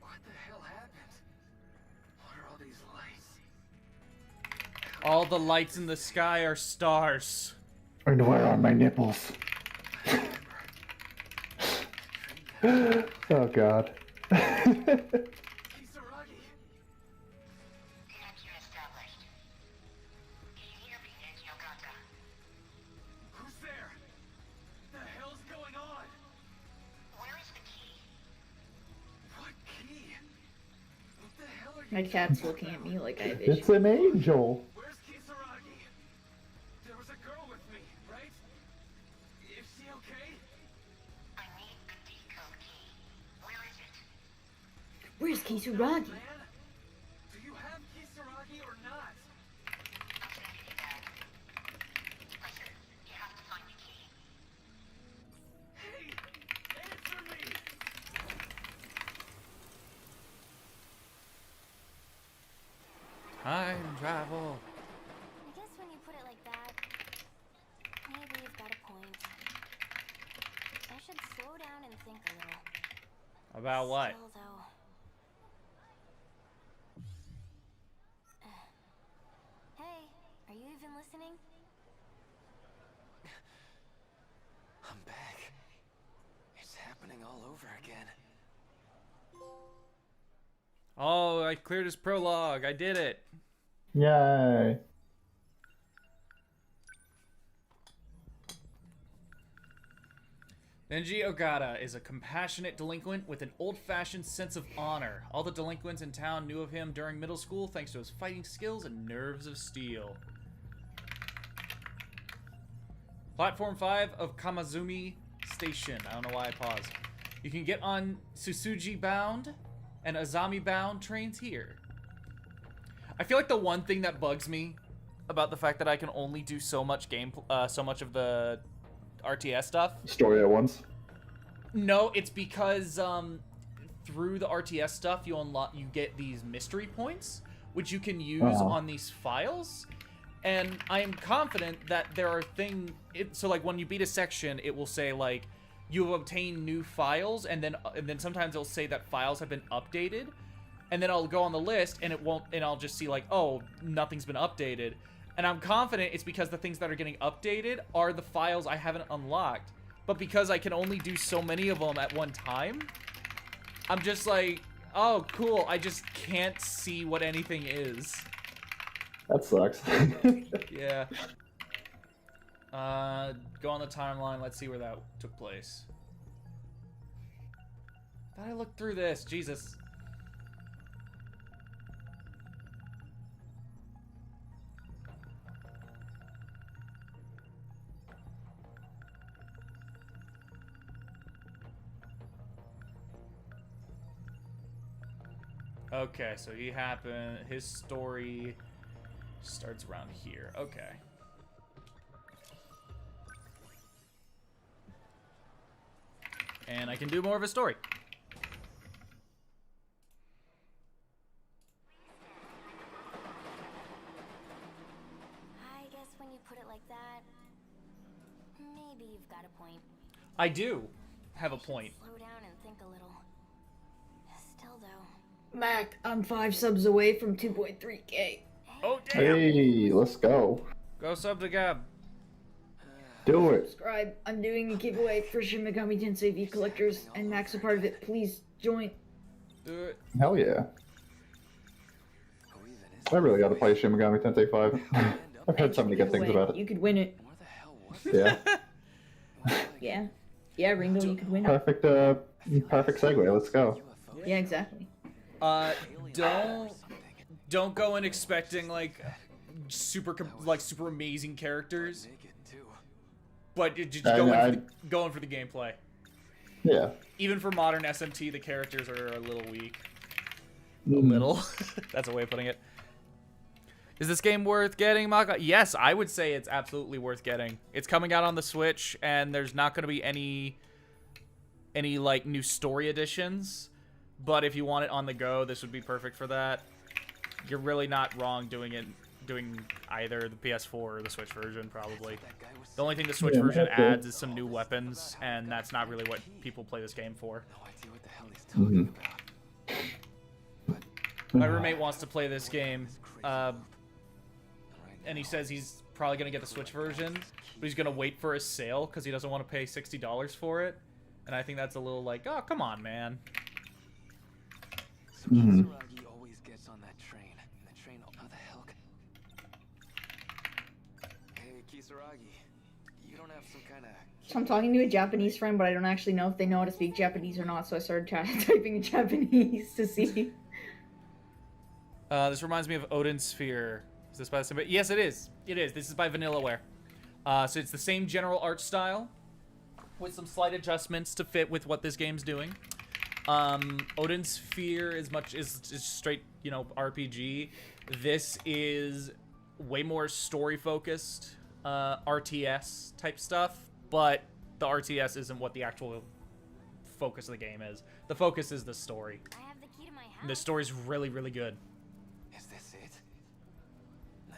What the hell happened? What are all these lights? All the lights in the sky are stars. And where are my nipples? Oh god. Kisaragi! Connection established. Can you hear me, Denji Okata? Who's there? The hell's going on? Where is the key? What key? What the hell are you My cat's looking at me like I have It's issues. an angel. Where's Kisaragi? There was a girl with me, right? Is she okay? I need the decode key. Where is it? Where's Kisaragi? Man? Do you have Kisaragi or not? I'm sending you that. Listen, you have to find the key. Hey! Answer me! Time travel. I guess when you put it like that, maybe you've got a point. I should slow down and think a little. About what? Still, though. Hey, are you even listening? I'm back. It's happening all over again. Oh, I cleared his prologue. I did it. Yay. Denji Ogata is a compassionate delinquent with an old-fashioned sense of honor. All the delinquents in town knew of him during middle school thanks to his fighting skills and nerves of steel. Platform 5 of Kamazumi Station. I don't know why I paused. You can get on Tsusuji bound and Azami bound trains here. I feel like the one thing that bugs me about the fact that I can only do so much so much of the RTS stuff. Story at once. No, it's because through the RTS stuff you get these mystery points, which you can use on these files. And I am confident that there are so like when you beat a section, it will say like you have obtained new files, and then sometimes it'll say that files have been updated, and then I'll go on the list and it won't, and I'll just see like, oh, nothing's been updated. And I'm confident it's because the things that are getting updated are the files I haven't unlocked. But because I can only do so many of them at one time, I'm just like, oh, cool. I just can't see what anything is. That sucks. Yeah. Go on the timeline. Let's see where that took place. Thought I looked through this. Jesus. Okay, so his story starts around here. Okay. And I can do more of a story. I guess when you put it like that, maybe you've got a point. I do have a point. Slow down and think a little. Still, though. Mac, I'm 5 subs away from 2.3K. Oh, damn! Hey, let's go. Go sub to Gab. Do it. Subscribe. I'm doing a giveaway for Shin Megami Tensei V collectors, and Mac's a part of it. Please join. Do it. Hell yeah. I really gotta play Shin Megami Tensei 5. I've heard so many good things Giveaway. about You it. could win it. Where the hell was Yeah. Yeah. Yeah, Ringo, you could win it. Perfect, perfect segue. Let's go. Yeah, exactly. Don't go in expecting like super amazing characters, naked too? but just going for the gameplay. Yeah. Even for modern SMT, the characters are a little weak. A Mm. little. That's a way of putting it. Is this game worth getting, Macca? Yes, I would say it's absolutely worth getting. It's coming out on the Switch, and there's not going to be any like new story additions. but if you want it on the go, this would be perfect for that. You're really not wrong doing either the PS4 or the Switch version, probably. The only thing the Switch version adds is some new weapons, and that's not really what people play this game for. My roommate wants to play this game, and he says he's probably going to get the Switch version, but he's going to wait for a sale because he doesn't want to pay $60 for it. And I think that's a little like, oh, come on, man. So Kisaragi always gets on that train. And the train, how the hell? Hey, Kisaragi, you don't have some kind of... So I'm talking to a Japanese friend, but I don't actually know if they know how to speak Japanese or not, so I started typing in Japanese to see. This reminds me of Odin Sphere. Is this by the same? Yes, it is. It is. This is by Vanillaware. So it's the same general art style, with some slight adjustments to fit with what this game's doing. Odin Sphere is straight, you know, RPG. This is way more story focused, RTS type stuff, but the RTS isn't what the actual focus of the game is. The focus is the story. I have the key to my house. And the story's really, really good. Is this it? Nah,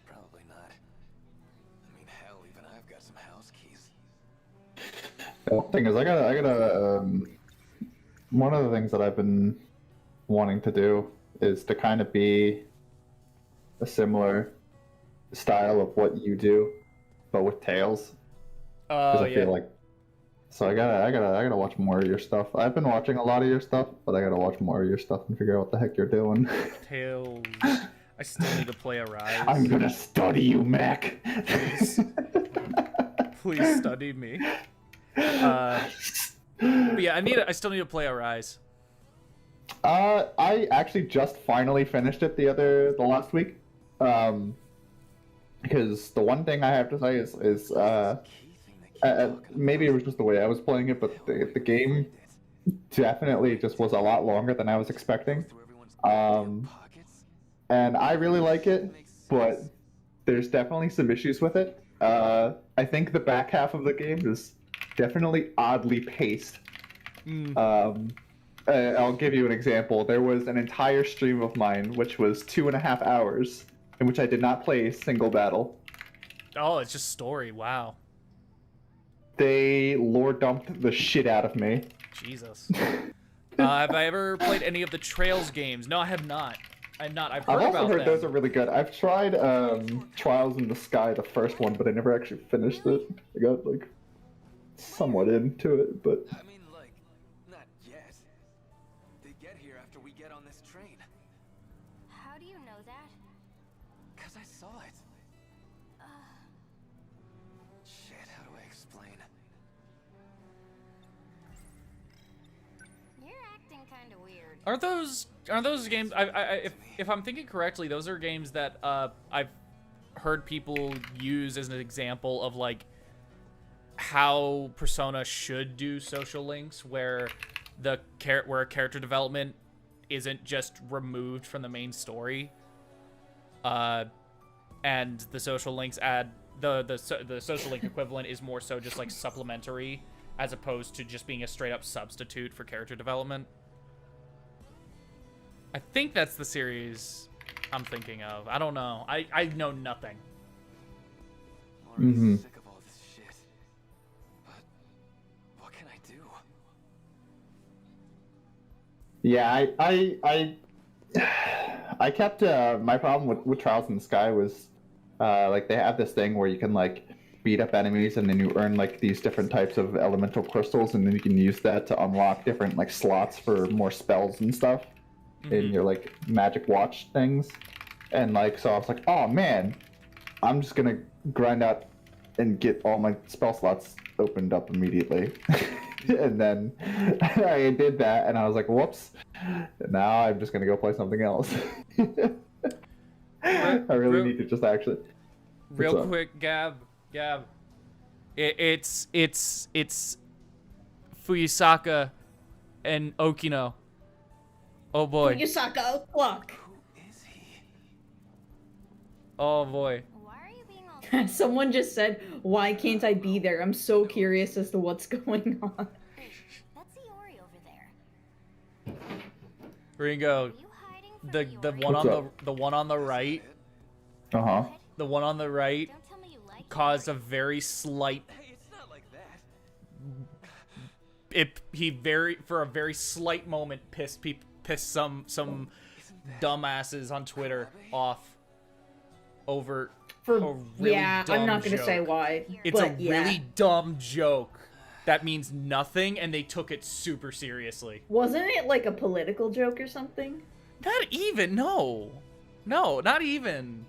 probably not. I mean, hell, even I've got some house keys. The thing is, I gotta, one of the things that I've been wanting to do is to kind of be a similar style of what you do, but with Tales. Oh, I feel like, so I gotta watch more of your stuff. I've been watching a lot of your stuff, but I gotta watch more of your stuff and figure out what the heck you're doing. Tales. I still need to play Arise. I'm gonna study you, Mac. Please study me. But yeah, I still need to play Arise. I actually just finally finished it the last week. Because the one thing I have to say is maybe it was just the way I was playing it, but the game definitely just was a lot longer than I was expecting. And I really like it, but there's definitely some issues with it. I think the back half of the game is definitely oddly paced. I'll give you an example. There was an entire stream of mine, which was 2.5 hours, in which I did not play a single battle. Oh, it's just story. Wow. They lore dumped the shit out of me. Jesus. Have I ever played any of the Trails games? No, I have not. I've not. I've heard also about heard them. those are really good. I've tried Trials in the Sky, the first one, but I never actually finished it. I got like somewhat into it, but I mean, like, not yet. They get here after we get on this train. How do you know that? 'Cause I saw it. Shit, how do I explain? You're acting kind of weird. Are those games? If I'm thinking correctly, those are games that I've heard people use as an example of like how Persona should do social links, where character development isn't just removed from the main story, and the social links add the social link equivalent is more so just like supplementary, as opposed to just being a straight up substitute for character development. I think that's the series I'm thinking of. I don't know. I know nothing. I'm already sick of all this shit. But what can I do? yeah, I kept my problem with Trials in the Sky was like they have this thing where you can like beat up enemies and then you earn like these different types of elemental crystals and then you can use that to unlock different like slots for more spells and stuff in your like magic watch things. And like so I was like, oh man, I'm just gonna grind out and get all my spell slots opened up immediately. And then I did that and I was like, whoops, now I'm just gonna go play something else. I really need to just actually Real quick, Gab. It's Fuyusaka and Okino. Oh boy. Yusaka, look. Who is he? Oh boy. Why are you being all... Someone just said, why can't I be there? I'm so curious as to what's going on. Hey, that's Iori over there. Ringo, Are you hiding from the me the or one What's on up? the one on the right, Uh-huh. the one on the right Don't tell me you like caused a very slight. Hey, it's not like that. For a very slight moment pissed some dumbasses on Twitter off over For a really yeah, dumb I'm not gonna joke. say why. It's a but yeah. really dumb joke that means nothing, and they took it super seriously. Wasn't it like a political joke or something? Not even, no, not even.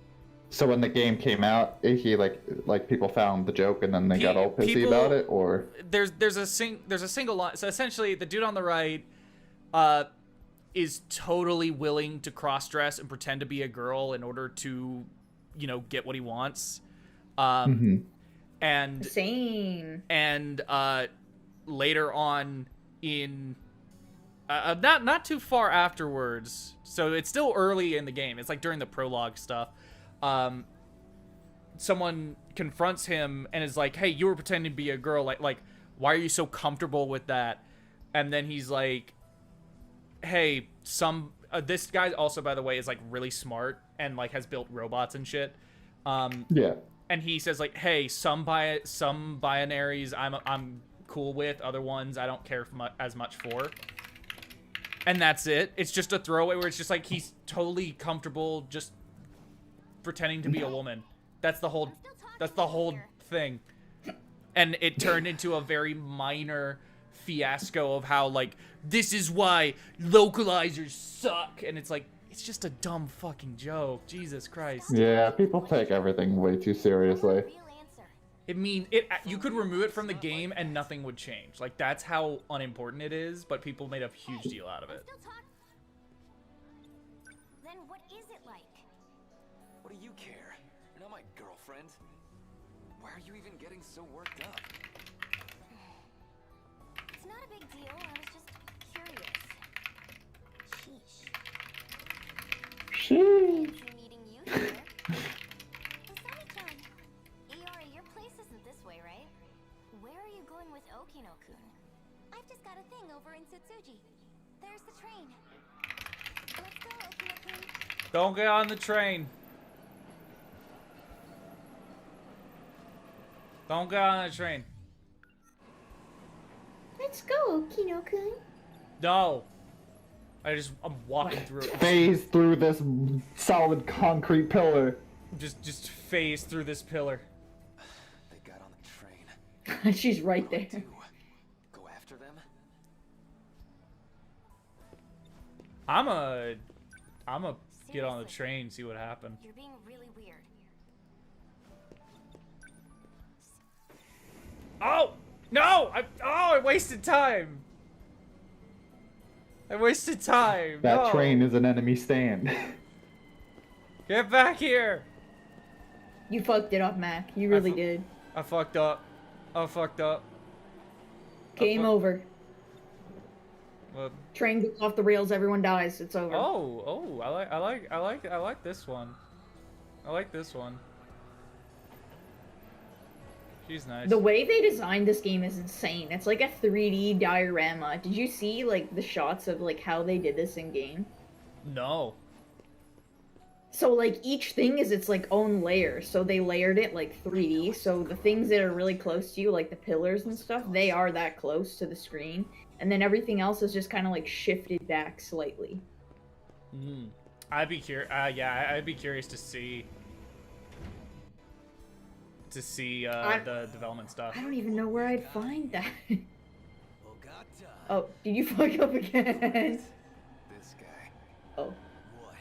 So when the game came out, he like people found the joke and then they got all pissy people- about it, or There's a single line. So essentially, the dude on the right, is totally willing to cross-dress and pretend to be a girl in order to, get what he wants. And Same. later on in not too far afterwards, so it's still early in the game, it's like during the prologue stuff, someone confronts him and is like, hey, you were pretending to be a girl, like why are you so comfortable with that? And then he's like, hey, this guy also, by the way, is like really smart and like has built robots and shit. yeah. And he says like, hey, some binaries I'm cool with, other ones I don't care as much for. And that's it. It's just a throwaway where it's just like he's totally comfortable just pretending to be a woman. That's the whole thing. And it turned into a very minor fiasco of how like this is why localizers suck, and it's like it's just a dumb fucking joke. Jesus Christ. Yeah, people take everything way too seriously. You could remove it from the game and nothing would change. Like that's how unimportant it is, but people made a huge deal out of it. Then what is it like? What do you care? You're not my girlfriend. Why are you even getting so worked up? It's not a big deal. I was just curious. Sheesh. Fancy meeting you here. Asami-chan, Iori, your place isn't this way, right? Where are you going with Okino-kun? I've just got a thing over in Tsutsuji. There's the train. Let's go, Okino-kun. Don't get on the train. Don't get on the train. Let's go, Kino-kun. No. I'm walking through it. Phase through this solid concrete pillar. Just phase through this pillar. They got on the train. She's right there. Go after them? I'm a get on the train, see what happens. You're being really weird. Oh! No! I wasted time! I wasted time! That No! train is an enemy stand. Get back here! You fucked it up, Mac. You really did. I fucked up. I fucked up. Game over. What? Train gets off the rails, everyone dies. It's over. Oh, I like this one. I like this one. She's nice. The way they designed this game is insane. It's like a 3D diorama. Did you see like the shots of like how they did this in game? No. So like each thing is its like own layer. So they layered it like 3D. So the things that are really close to you, like the pillars and stuff, they are that close to the screen. And then everything else is just kind of like shifted back slightly. I'd be I'd be curious to see the development stuff. I don't even know where I'd find that. Ogata. Oh, did you fuck up again? This guy. Oh. What?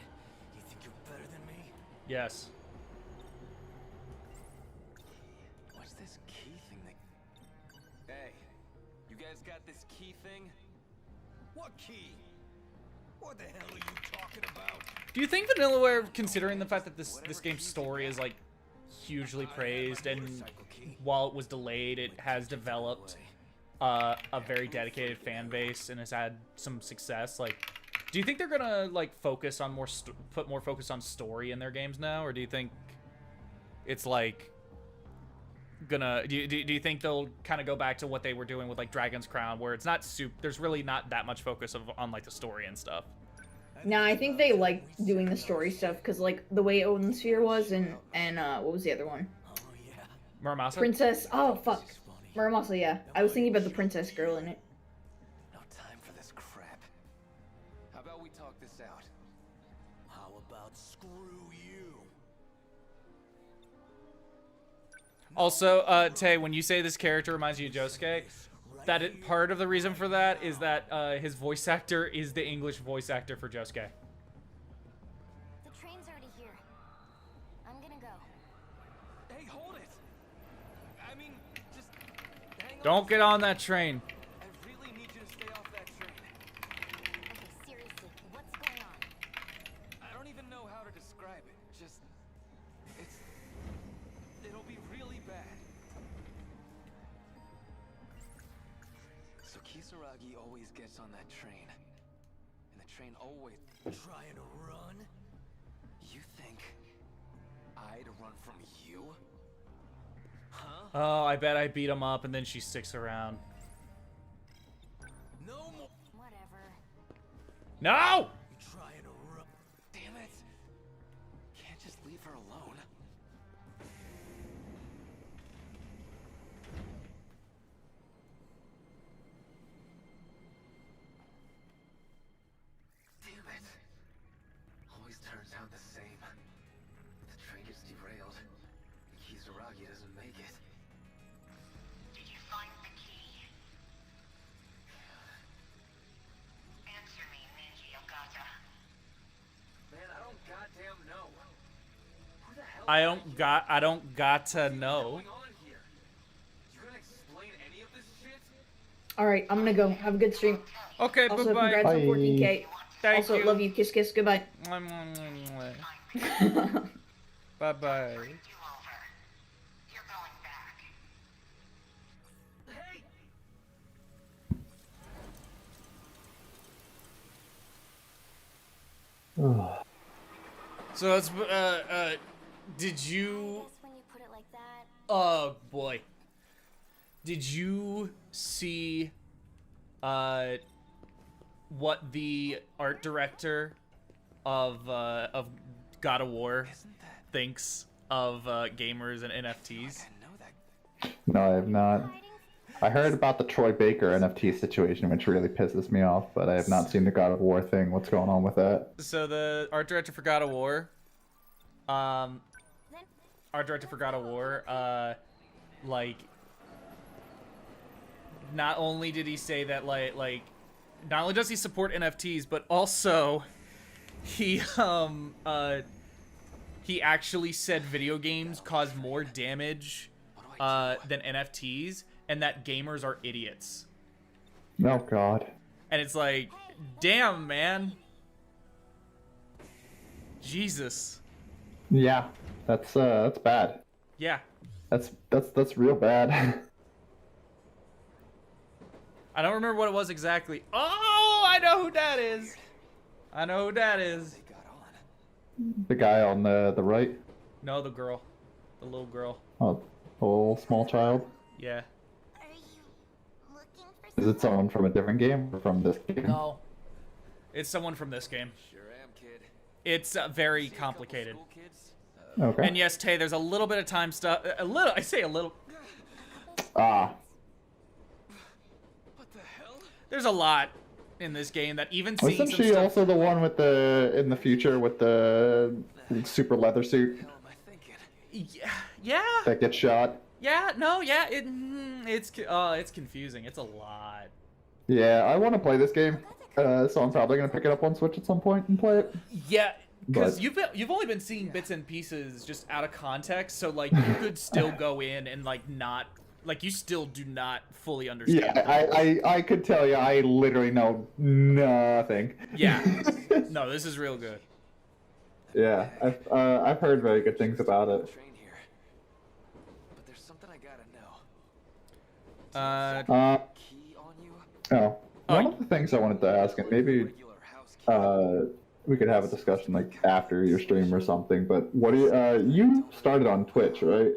You think you're better than me? Yes. What's this key thing that... Hey, you guys got this key thing? What key? What the hell are you talking about? Do you think Vanillaware, considering the fact that this game's story is like hugely praised, and while it was delayed, it has developed a very dedicated fan base and has had some success? Like, do you think they're gonna like focus on put more focus on story in their games now, or do you think it's like gonna do you think they'll kind of go back to what they were doing with like Dragon's Crown, where it's not there's really not that much focus on like the story and stuff? Nah, I think they like doing the story stuff because like the way Odin Sphere was and what was the other one? Oh yeah. Muramasa? Princess. Oh fuck, Muramasa. Yeah, I was thinking about the princess girl in it. No time for this crap. How about we talk this out? How about screw you? Also, Tay, when you say this character reminds you of Josuke, part of the reason for that is that his voice actor is the English voice actor for Josuke. The train's already here. I'm gonna go. Hey, hold it! I mean, just hang on. Don't get on that train. I really need you to stay off that train. Okay, seriously, what's going on? I don't even know how to describe it. Just, it'll be really bad. So Kisaragi always gets on that train. And the train always... Trying to run? You think I'd run from you? Huh? Oh, I bet I beat him up and then she sticks around. No more. Whatever. No! You trying to run? Damn it! Can't just leave her alone. Damn it! Always turns out the same. The train gets derailed. And Kisaragi doesn't make it. Did you find the key? Answer me, Ninja Ogata. Man, I don't goddamn know. Who the hell I don't got to know. going on here? You gonna explain any of this shit? All right, I'm gonna go. Have a good stream. Okay, Also, bye-bye. congrats on Bye. 14K. Thank Also, you. love you. Kiss, kiss. Goodbye. Bye-bye. You over. You're going back. Hey! So it's, did you... Guess when you put it like that, Oh, boy. Did you see, what the art director of God of War thinks of, gamers and NFTs? I know that. No, I have not. I heard about the Troy Baker NFT situation, which really pisses me off, but I have not seen the God of War thing. What's going on with that? So the art director for God of War, then art director for God of War, like, not only did he say that, like, not only does he support NFTs, but also he actually said video games cause more damage than NFTs, and that gamers are idiots. Oh God. And it's like, damn, man. Jesus. Yeah, that's bad. Yeah. That's real bad. I don't remember what it was exactly. Oh, I know who that is. I know who that is. They got on. The guy on the right. No, the girl. The little girl. Oh, a little small child. Yeah. are you looking for Is it someone from a different game or from this game? No. It's someone from this game. Sure am, kid. It's very See a couple complicated. school kids? Okay. And yes, Tay, there's a little bit of time stuff. A little. I say a little. Ah. What the hell? There's a lot in this game that even seeing Wasn't some she stuff. also the one with in the future with the super leather suit What the hell am I thinking? Yeah. that gets shot? Yeah. No. Yeah. It's confusing. It's a lot. Yeah, I want to play this game, so I'm probably gonna pick it up on Switch at some point and play it. Yeah. Because But- you've only been seeing bits and pieces just out of context, so like you could still go in and like not like you still do not fully understand. Yeah, I could tell you, I literally know nothing. Yeah. No, this is real good. Yeah, I've heard very good things about it. Train here. But there's something I gotta know. Key on you? Oh, one of the things I wanted to ask, and maybe Regular house key. we could have a discussion like after your stream or something. But what do you started on Twitch, right?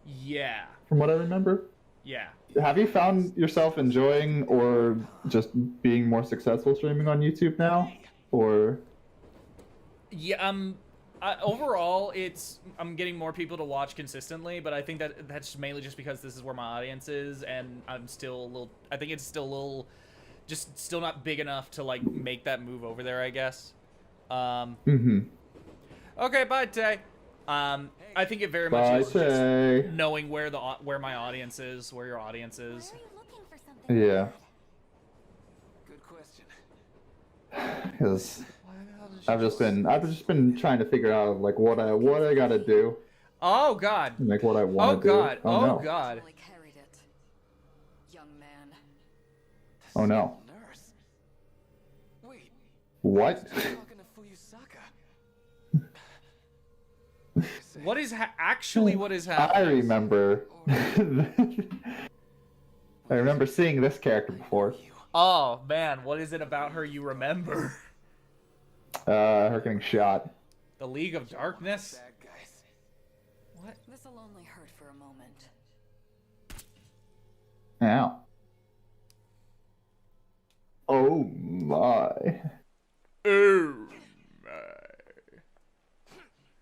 Yeah. From what I remember. Yeah. Have you found yourself enjoying or just being more successful streaming on YouTube now, or? Yeah, overall, I'm getting more people to watch consistently, but I think that's mainly just because this is where my audience is, and I think it's still a little, just still not big enough to like make that move over there, I guess. Mm-hmm. Okay, bye, Tay. I think it very much Bye, is Tay. just knowing where my audience is, where your audience Why is. are you looking for something like Yeah. that? Good question. Because I've just been trying to figure out like what I gotta do, Oh God. and, like what I Oh want to God. do. Oh No. God. Totally carried it. Young man. Oh no. Nurse. Wait, What? talking to Fuyusaka. What is actually what is happening? I remember. I remember seeing this character before. Oh man, what is it about her you remember? Her getting shot. The League of Darkness? Bad guys. What? This'll only hurt for a moment. Ow. Oh my. Oh.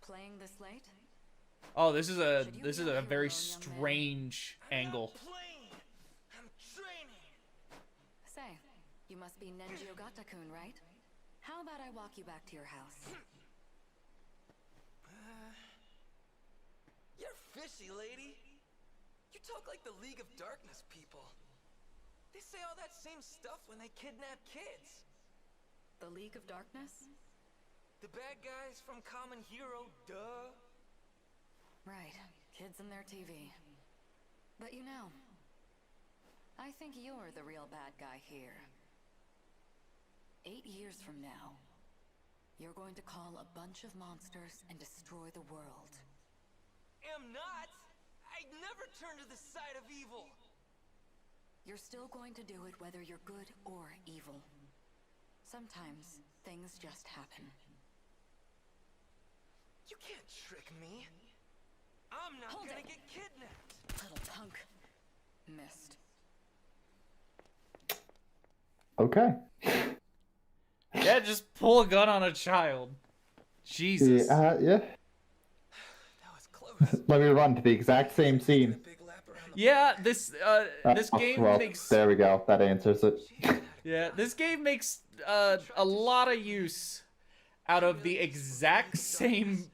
Playing this late? Oh, this is a very strange angle. I'm training. Say, you must be Nenji Ogata-kun, right? How about I walk you back to your house? You're fishy, lady. You talk like the League of Darkness people. They say all that same stuff when they kidnap kids. The League of Darkness? The bad guys from Common Hero, duh. Right, kids and their TV. But you know, I think you're the real bad guy here. 8 years from now, you're going to call a bunch of monsters and destroy the world. Am not. I'd never turn to the side of evil. You're still going to do it whether you're good or evil. Sometimes things just happen. You can't trick me. I'm not Hold gonna it. get kidnapped. Little punk. Missed. Okay. Yeah, just pull a gun on a child. Jesus. Yeah. That was close. Let me run to the exact same scene. Big lap around the Yeah, this game Well, makes there we go. That answers it. yeah, this game makes a lot of use out of the exact same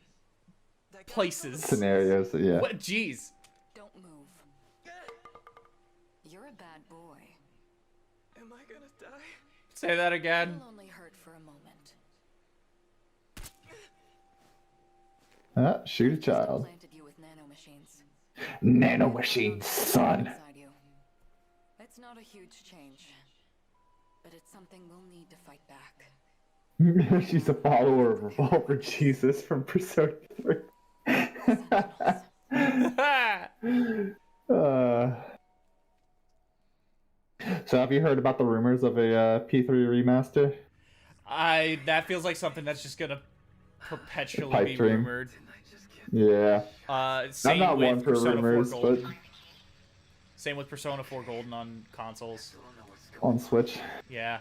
places. Scenarios. Yeah. What? Jeez. Don't move. You're a bad boy. Am I gonna die? Say that again. It'll only hurt for a moment. Shoot a child. Planted you with nanomachines. Nanomachine, son. Inside you. It's not a huge change, but it's something we'll need to fight back. She's a follower of Revolver Jesus from Persona 3. So have you heard about the rumors of a P3 remaster? That feels like something that's just gonna perpetually Pipe be dream. rumored. Yeah. Same I'm not with one for Persona rumors, 4 but Golden. Same with Persona 4 Golden on consoles. on Switch. Yeah,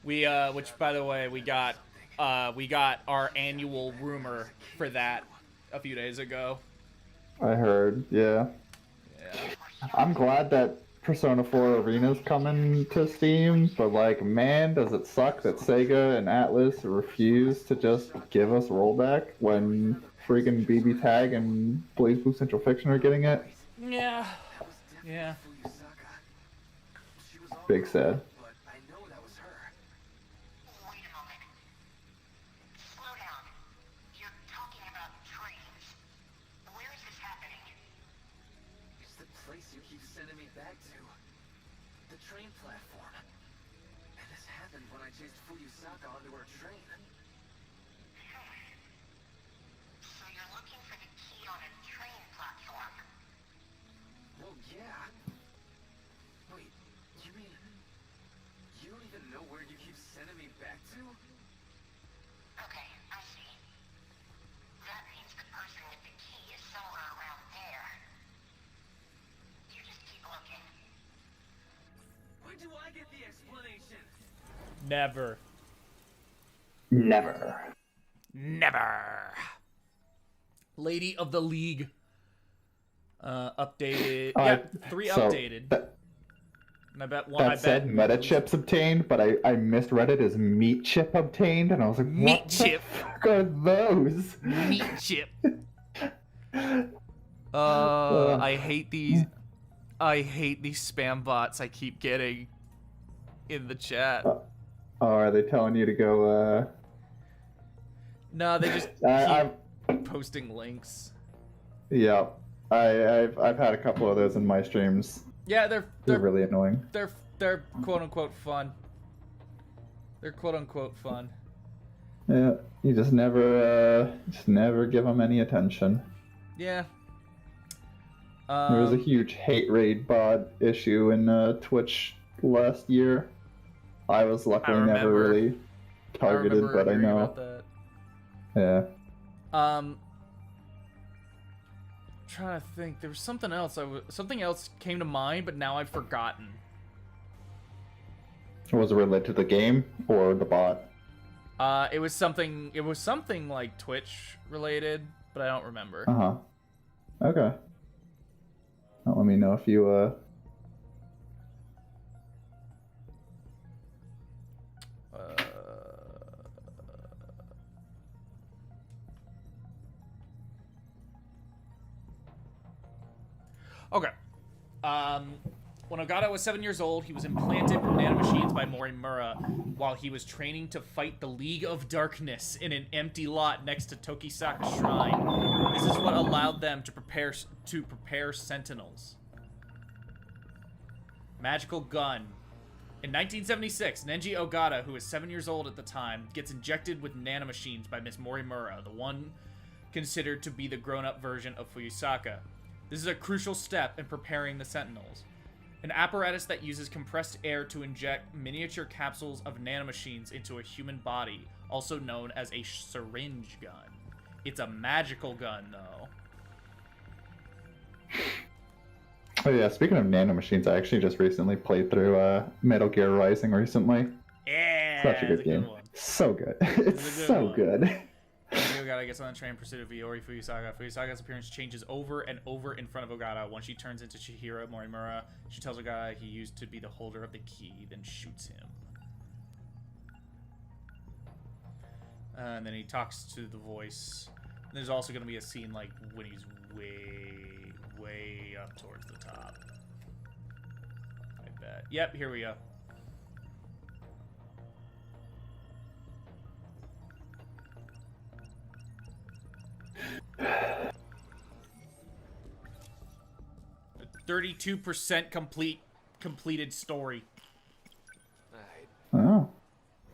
which by the way, we got our annual rumor for that a few days ago. I heard, yeah. Yeah. I'm glad that Persona 4 Arena's coming to Steam, but like, man, does it suck that Sega and Atlus refuse to just give us rollback when freaking BB Tag and Blaze Blue Central Fiction are getting it? Yeah. Yeah. Big sad. But I know that was her. Wait a moment. Slow down. You're talking about trains. Where is this happening? It's the place you keep sending me back to. The train platform. And this happened when I chased Fuyusaka onto her train. So you're looking for the key on a train platform? Well, yeah. Wait, you mean you don't even know where you keep sending me back to? Okay, I see. That means the person with the key is somewhere around there. You just keep looking. When do I get the explanation? Never. Never. Never. Lady of the League. Updated. Yeah, 3 updated. And I bet one. That said meta chips obtained, but I misread it as meat chip obtained, and I was like, meat what chip. the fuck are those? Meat chip. I hate these. I hate these spam bots I keep getting in the chat. Oh, are they telling you to go? No, they just keep posting links. Yeah, I've had a couple of those in my streams. Yeah, they're really annoying. They're quote unquote fun. They're quote unquote fun. Yeah, you just never give them any attention. Yeah. There was a huge hate raid bot issue in Twitch last year. I was luckily never really targeted, but I know. About that. Yeah. Trying to think, there was something else. Something else came to mind, but now I've forgotten. Was it related to the game or the bot? It was something. It was something like Twitch related, but I don't remember. Okay. Well, let me know if you Okay. When Ogata was 7 years old, he was implanted with nanomachines by Morimura while he was training to fight the League of Darkness in an empty lot next to Tokisaka Shrine. This is what allowed them to prepare Sentinels. Magical gun. In 1976, Nenji Ogata, who was 7 years old at the time, gets injected with nanomachines by Miss Morimura, the one considered to be the grown-up version of Fuyusaka. This is a crucial step in preparing the Sentinels. An apparatus that uses compressed air to inject miniature capsules of nanomachines into a human body, also known as a syringe gun. It's a magical gun, though. Oh yeah, speaking of nanomachines, I actually just recently played through Metal Gear Rising recently. Yeah, such a good game. So good. It's so good. Ogata gets on the train in pursuit of Iori Fuyusaka. Fuyusaka's appearance changes over and over in front of Ogata. Once she turns into Chihiro Morimura, she tells Ogata he used to be the holder of the key, then shoots him. And then he talks to the voice. And there's also going to be a scene like when he's way up towards the top. I bet. Yep, here we go. A 32% completed story. Oh.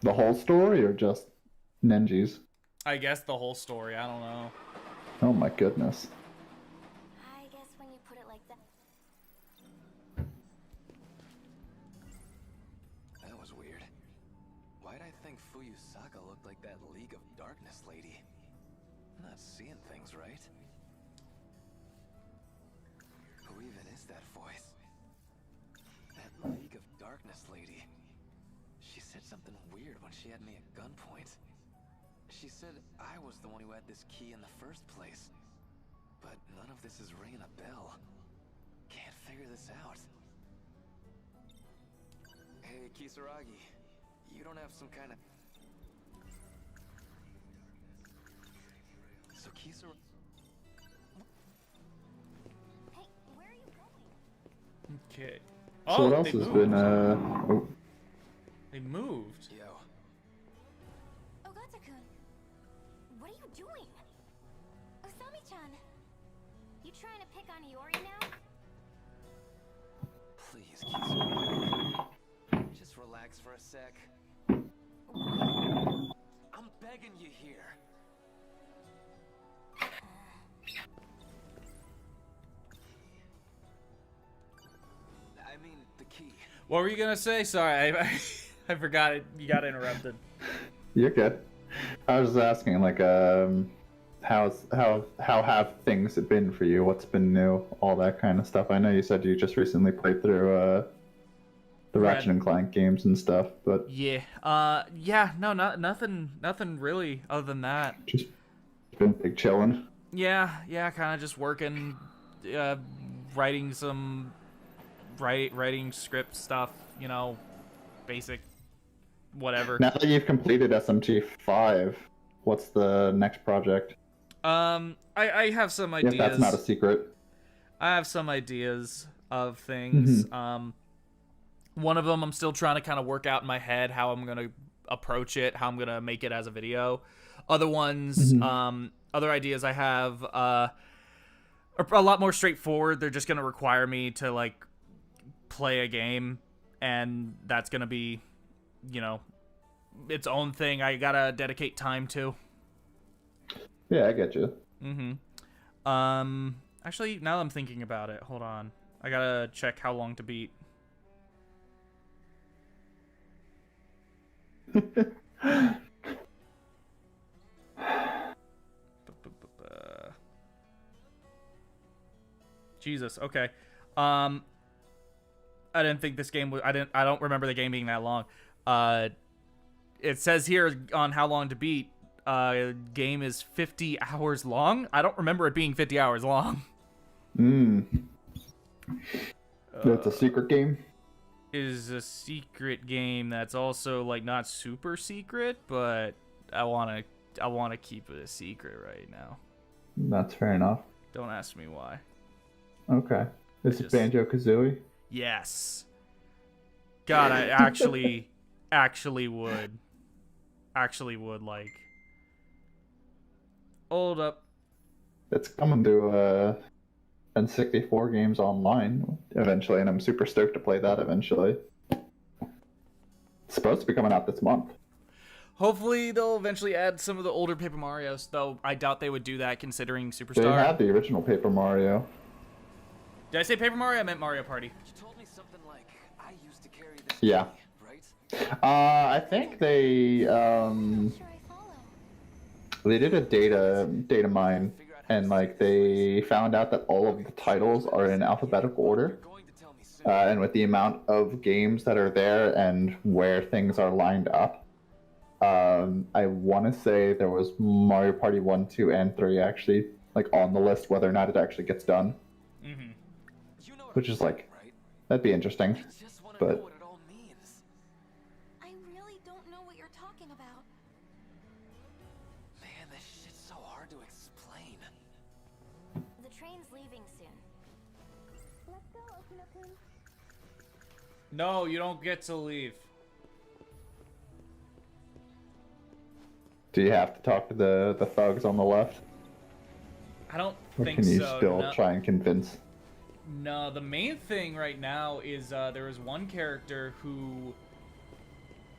The whole story or just Nenji's? I guess the whole story, I don't know. Oh my goodness. I guess when you put it like that. That was weird. Why'd I think Fuyusaka looked like that League of Darkness lady? I'm not seeing things right. Who even is that voice? That League of Darkness lady. She said something weird when she had me at gunpoint. She said I was the one who had this key in the first place. But none of this is ringing a bell. Can't figure this out. Hey, Kisaragi. You don't have some kind of... So Kisaragi... Hey, where are you going? Okay. So what else has been oh. They moved. Yo. Ogata-kun, what are you doing? Osami-chan, you trying to pick on Iori now? Please, Kisaragi. Just relax for a sec. I'm begging you here. I mean, the key. What were you gonna say? Sorry, I forgot it. You got interrupted. You're good. I was just asking, like, how have things been for you? What's been new? All that kind of stuff. I know you said you just recently played through the Ratchet and Clank games and stuff, but Yeah. Yeah. No, nothing really other than that. just been big chilling. Yeah. Kind of just working, writing writing script stuff. You know, basic, whatever. Now that you've completed SMT5, what's the next project? I have some ideas. If that's not a secret. I have some ideas of things. Mm-hmm. One of them I'm still trying to kind of work out in my head how I'm gonna approach it, how I'm gonna make it as a video. Other ones, other ideas I have are a lot more straightforward. They're just gonna require me to like play a game, and that's gonna be, you know, its own thing. I gotta dedicate time to. Yeah, I get you. Actually, now that I'm thinking about it, hold on. I gotta check how long to beat. Jesus. Okay. I didn't think this game was. I don't remember the game being that long. It says here on how long to beat. Game is 50 hours long. I don't remember it being 50 hours long. That's a secret game. Is a secret game that's also like not super secret, but I wanna keep it a secret right now. That's fair enough. Don't ask me why. Okay. Is it Banjo-Kazooie? Yes. God, I actually would like. Hold up. It's coming to N64 games online eventually, and I'm super stoked to play that eventually. It's supposed to be coming out this month. Hopefully they'll eventually add some of the older Paper Marios, though I doubt they would do that considering Superstar. They had the original Paper Mario. Did I say Paper Mario? I meant Mario Party. You told me something like, I used to carry this Yeah. key, right? I think they did a data mine, and like they found out that all of the titles are in alphabetical order. And with the amount of games that are there and where things are lined up, I want to say there was Mario Party 1, 2, and 3 actually like on the list, whether or not it actually gets done. Which is like, that'd be interesting. But I really don't know what you're talking about. Man, this shit's so hard to explain. The train's leaving soon. Let's go, Okino-kun. No, you don't get to leave. do you have to talk to the thugs on the left? I don't Or think can you so. still No. try and convince? No, the main thing right now is there is one character who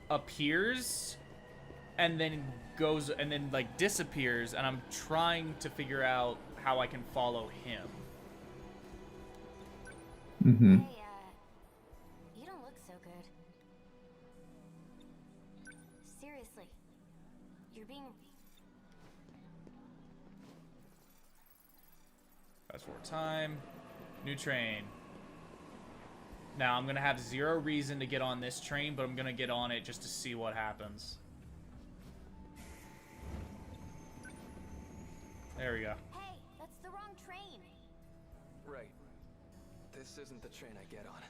appears and then goes and then like disappears, and I'm trying to figure out how I can follow him. Mm-hmm. Hey, you don't look so good. Seriously, you're being... Fast forward time. New train. Now, I'm going to have zero reason to get on this train, but I'm going to get on it just to see what happens. There we go. Hey, that's the wrong train. Right. This isn't the train I get on.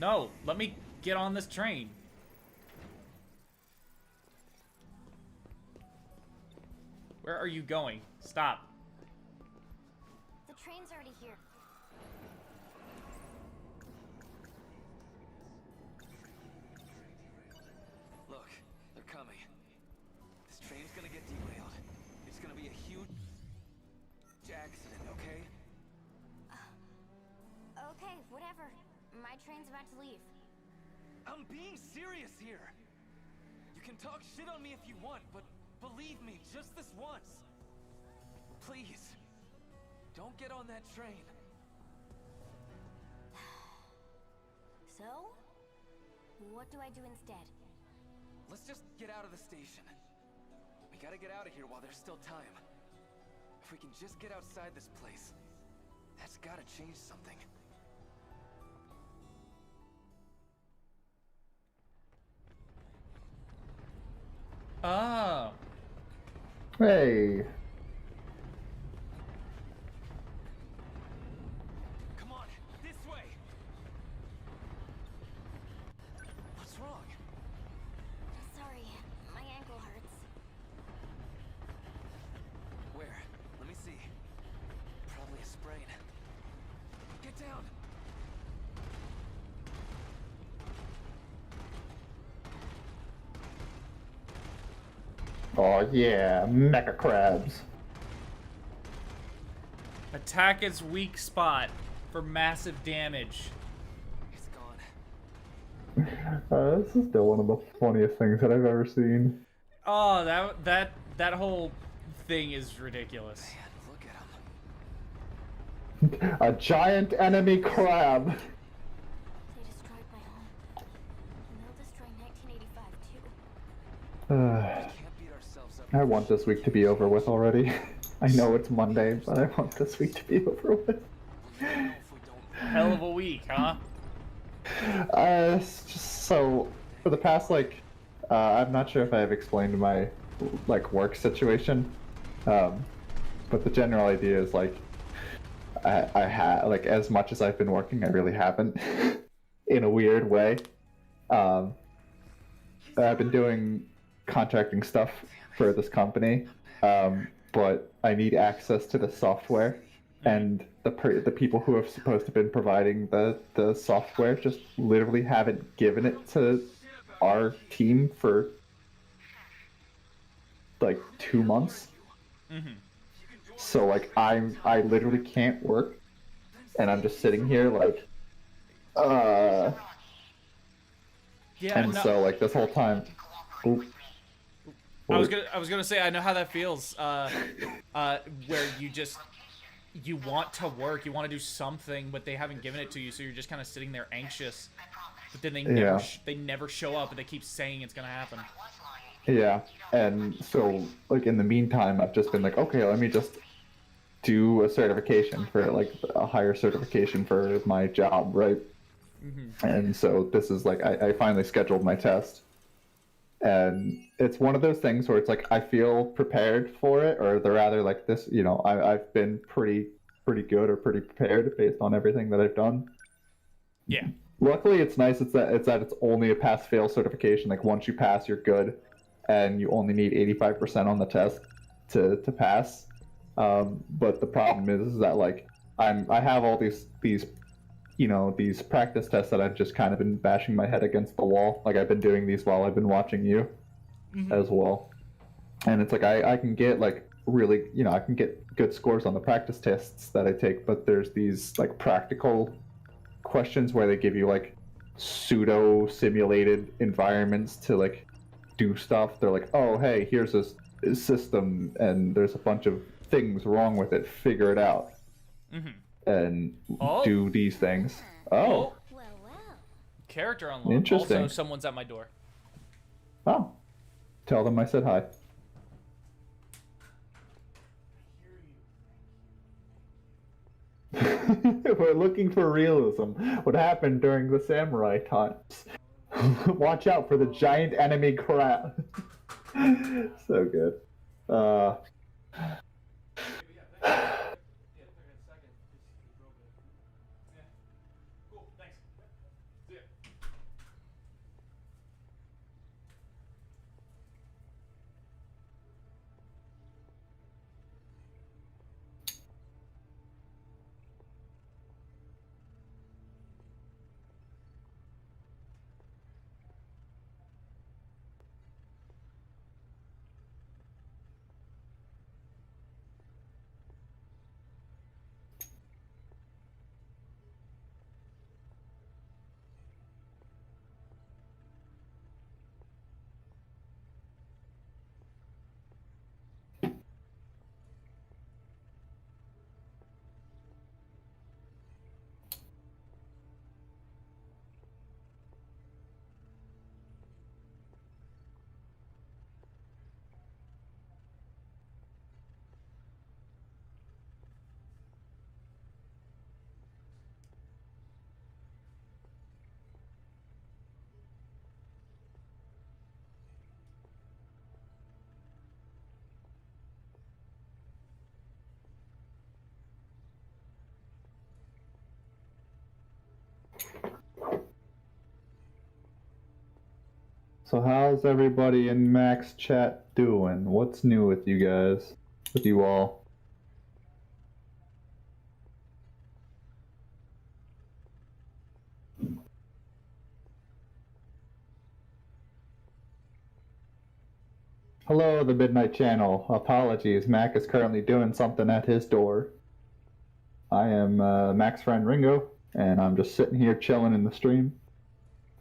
No, let me get on this train. Where are you going? Stop. The train's already here. Look, they're coming. This train's gonna get derailed. It's gonna be a huge accident, okay? Okay, whatever. My train's about to leave. I'm being serious here. You can talk shit on me if you want, but believe me, just this once. Please, don't get on that train. So? What do I do instead? Let's just get out of the station. We gotta get out of here while there's still time. If we can just get outside this place, that's gotta change something. Oh. Hey. Come on, this way. What's wrong? Sorry, my ankle hurts. Where? Let me see. Probably a sprain. Get down. Oh yeah, mecha crabs. Attack its weak spot for massive damage. It's gone. This is still one of the funniest things that I've ever seen. Oh, that whole thing is ridiculous. Man, look at him. A giant enemy crab. They destroyed my home. And they'll destroy 1985 too. Can't beat ourselves up. I want this week to be over with already. I know it's Monday, but I want this week to be over with. We'll never know if we don't. Hell of a week, huh? It's just so for the past I'm not sure if I have explained my work situation, but the general idea is I have as much as I've been working, I really haven't in a weird way. I've been doing contracting stuff for this company, but I need access to the software, and the people who have supposed to have been providing the software just literally haven't given it to our team for 2 months. Mm-hmm. So I literally can't work, and I'm just sitting here Yeah, and no, so this whole time. Oop. I was gonna say I know how that feels. Where you want to work, you want to do something, but they haven't given it to you, so you're just kind of sitting there anxious. But then they never show up, and they keep saying it's gonna happen. Yeah, and so in the meantime, I've just been okay, let me just do a certification for a higher certification for my job, right? Mm-hmm. And so this is I finally scheduled my test, and it's one of those things where it's I feel prepared for it, or the rather this, I've been pretty good or pretty prepared based on everything that I've done. Yeah. Luckily, it's nice. It's only a pass-fail certification. Once you pass, you're good, and you only need 85% on the test to pass. But the problem is that I have all these these practice tests that I've just kind of been bashing my head against the wall. I've been doing these while I've been watching you as well, and it's I can get really I can get good scores on the practice tests that I take, but there's these practical questions where they give you pseudo simulated environments to do stuff. They're oh hey, here's this system and there's a bunch of things wrong with it, figure it out. And do these things. Well, well. Character unlocked. Interesting. Also, someone's at my door. Oh, tell them I said hi. We're looking for realism. What happened during the samurai times? Watch out for the giant enemy crab. So good. So how's everybody in Max chat doing? What's new with you guys? With you all? Hello, the Midnight Channel. Apologies, Mac is currently doing something at his door. I am Mac's friend Ringo, and I'm just sitting here chilling in the stream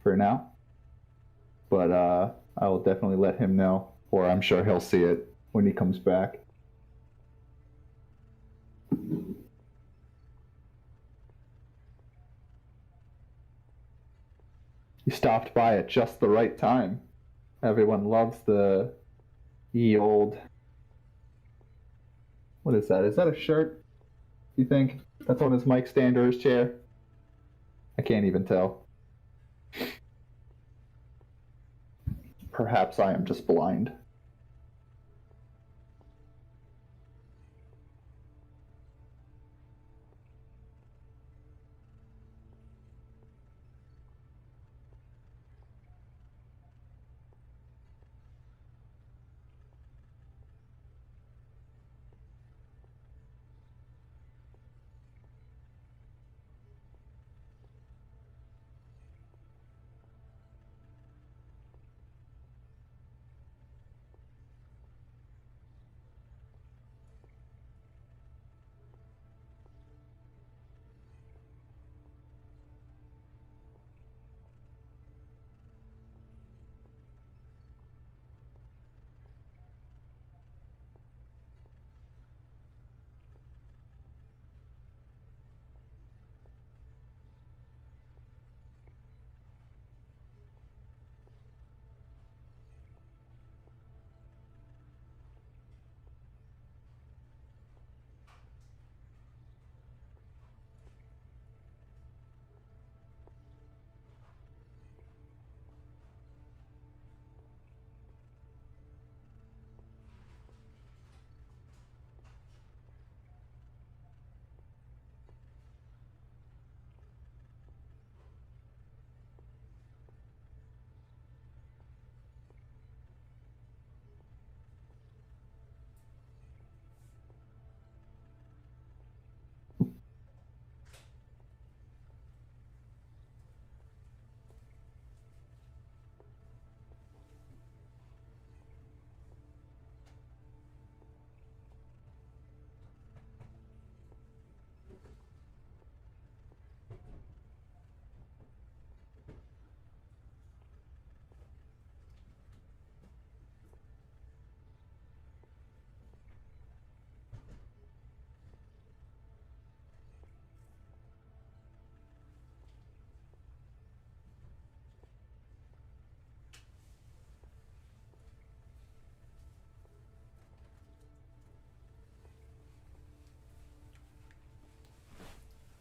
for now. But I will definitely let him know, or I'm sure he'll see it when he comes back. You stopped by at just the right time. Everyone loves the ye old. What is that? Is that a shirt? You think that's on his mic stand or his chair? I can't even tell. Perhaps I am just blind.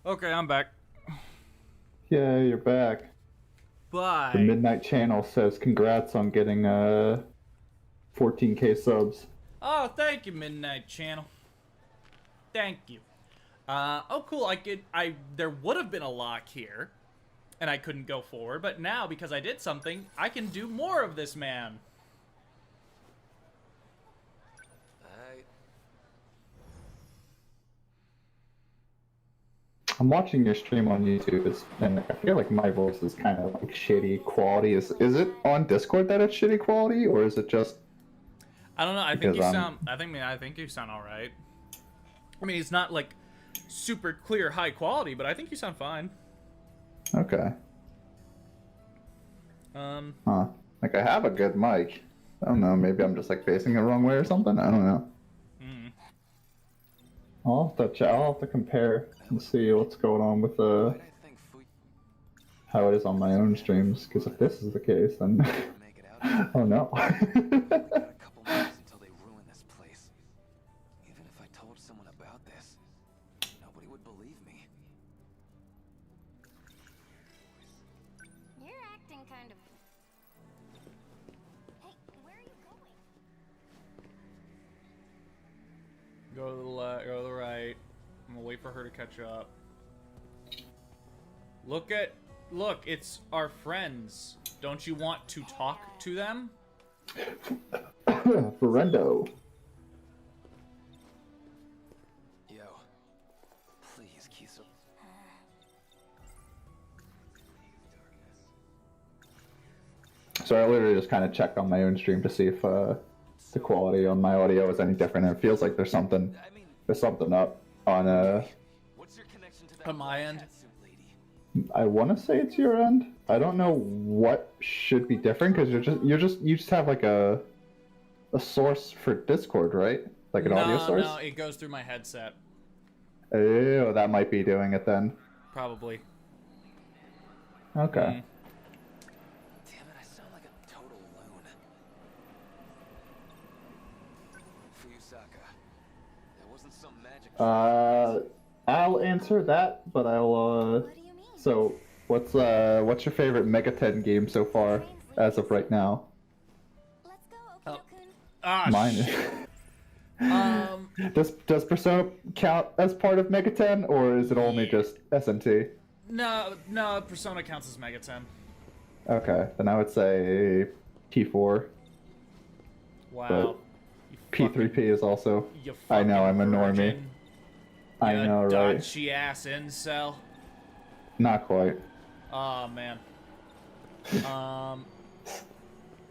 Okay, I'm back. Yeah, you're back. Bye. The Midnight Channel says congrats on getting 14K subs. Oh, thank you, Midnight Channel. Thank you. Oh, cool. There would have been a lock here, and I couldn't go forward, but now, because I did something, I can do more of this man. I'm watching your stream on YouTube, and I feel like my voice is kind of like shitty quality. Is it on Discord that it's shitty quality, or is it just? I don't know. I think you sound. I think you sound all right. I mean, it's not like super clear, high quality, but I think you sound fine. Okay. Huh. Like, I have a good mic. I don't know. Maybe I'm just like facing the wrong way or something. I don't know. I'll have to compare and see what's going on with how it is on my own streams. Because if this is the case, then oh no. Go to the left, go to the right. I'm gonna wait for her to catch up. Look at Look, it's our friends. Don't you want to talk to them? Ferendo. Yo, please, Kiso. So I literally just kind of checked on my own stream to see if the quality on my audio is any different. And it feels like there's something up on What's your connection to that On my end? catsuit lady? I want to say it's your end. I don't know what should be different because you just have like a source for Discord, right? Like an audio source. No, it goes through my headset. Oh, that might be doing it then. Probably. Okay. Damn it, I sound like a total loon. Fuyusaka, there wasn't some magic. I'll answer that, but I'll What do you mean? So what's your favorite Mega 10 game so far as of right now? Let's go, Okino-kun. Ah, Mine. Does Persona count as part of Mega 10, or is it only just SMT? No, Persona counts as Mega 10. Okay, then I would say P4. Wow. P3P is also. You I know, I'm a fucking normie. virgin. I You know, right? dodgy ass incel. Not quite. Oh man.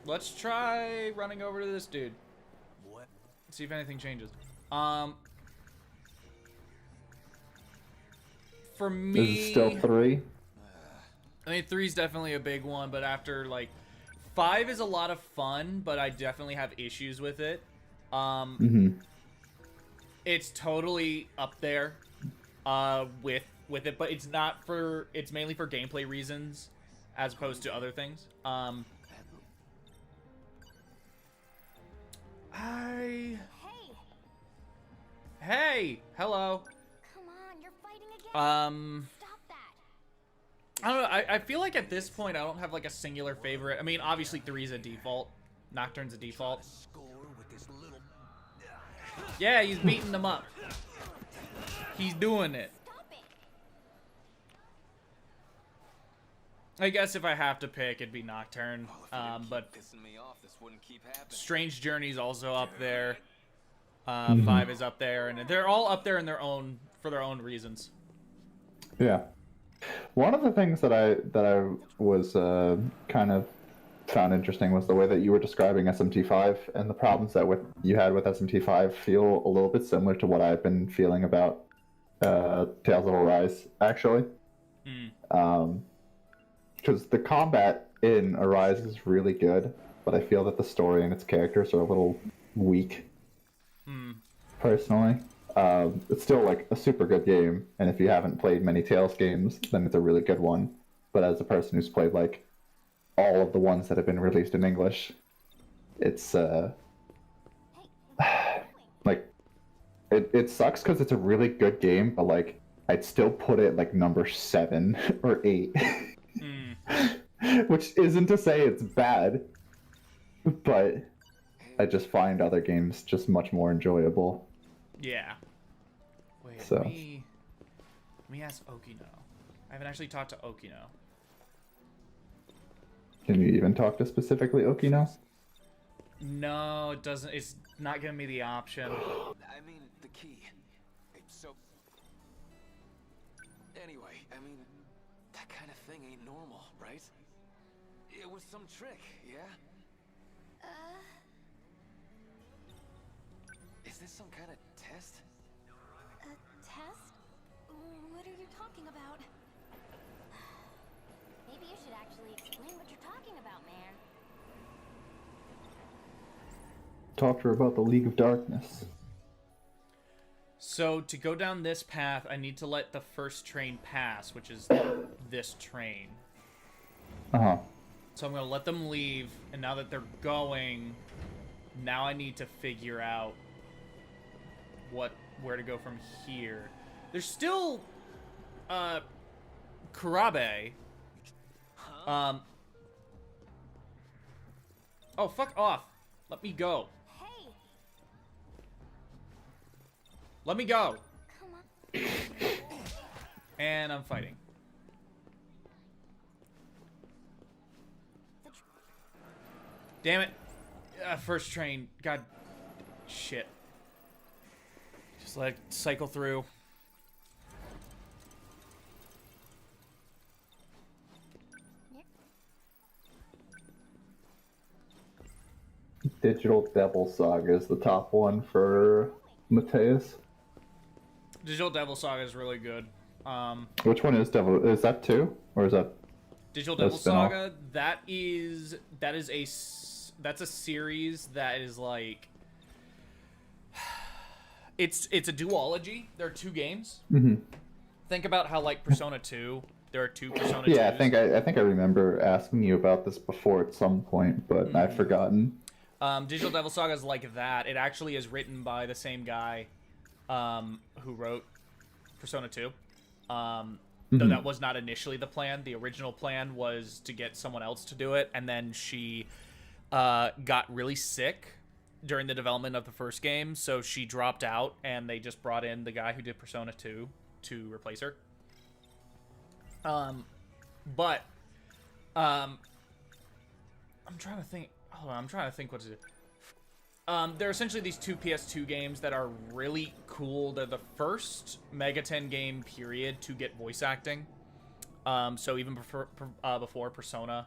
Let's try running over to this dude. What? See if anything changes. For me, Is it still 3? I mean, 3's definitely a big one, but after like 5 is a lot of fun, but I definitely have issues with it. It's totally up there with it, but it's not for. It's mainly for gameplay reasons, as opposed to other things. Hey, hello. Come on, you're fighting again. Stop that. I don't know. I feel like at this point I don't have like a singular favorite. I mean, obviously 3's a default. Nocturne's a default. Score with this little. Yeah, he's beating them up. He's doing it. Stop it. I guess if I have to pick, it'd be Nocturne. But Pissing me off, this wouldn't keep happening. Strange Journey's also up there. 5 is up there, and they're all up there in their own for their own reasons. Yeah. One of the things that I was kind of found interesting was the way that you were describing SMT5, and the problems that you had with SMT5 feel a little bit similar to what I've been feeling about Tales of Arise, actually. Because the combat in Arise is really good, but I feel that the story and its characters are a little weak. Personally, it's still like a super good game, and if you haven't played many Tales games, then it's a really good one. But as a person who's played like all of the ones that have been released in English, it's like it sucks because it's a really good game, but like I'd still put it like number 7 or 8, which isn't to say it's bad, but I just find other games just much more enjoyable. Yeah. Wait, So. let me ask Okino. I haven't actually talked to Okino. Can you even talk to specifically Okino? No, it doesn't. It's not giving me the option. I mean, the key. So. Anyway, I mean, that kind of thing ain't normal, right? It was some trick, yeah? Is this some kind of test? A test? What are you talking about? Maybe you should actually explain what you're talking about, man. Talk to her about the League of Darkness. So to go down this path, I need to let the first train pass, which is this train. Uh-huh. So I'm gonna let them leave, and now that they're going, now I need to figure out where to go from here. There's still Kurabe. Oh, fuck off. Let me go. Hey, Let me go. come on. And I'm fighting. Damn it. First train. God. Shit. Just let it cycle through. Digital Devil Saga is the top one for Mateus. Digital Devil Saga is really good. Which one is Devil? Is that 2? Or is that Digital a Devil spin-off? Saga, that's a series that is like it's a duology. There are 2 games. Mm-hmm. Think about how like Persona 2, there are 2 Persona 2s. Yeah, I think I remember asking you about this before at some point, but I've forgotten. Digital Devil Saga is like that. It actually is written by the same guy who wrote Persona 2. Though that was not initially the plan. The original plan was to get someone else to do it, and then she got really sick during the development of the first game, so she dropped out, and they just brought in the guy who did Persona 2 to replace her. I'm trying to think. Hold on, I'm trying to think what to do. They're essentially these 2 PS2 games that are really cool. They're the first Mega 10 game period to get voice acting. So even before Persona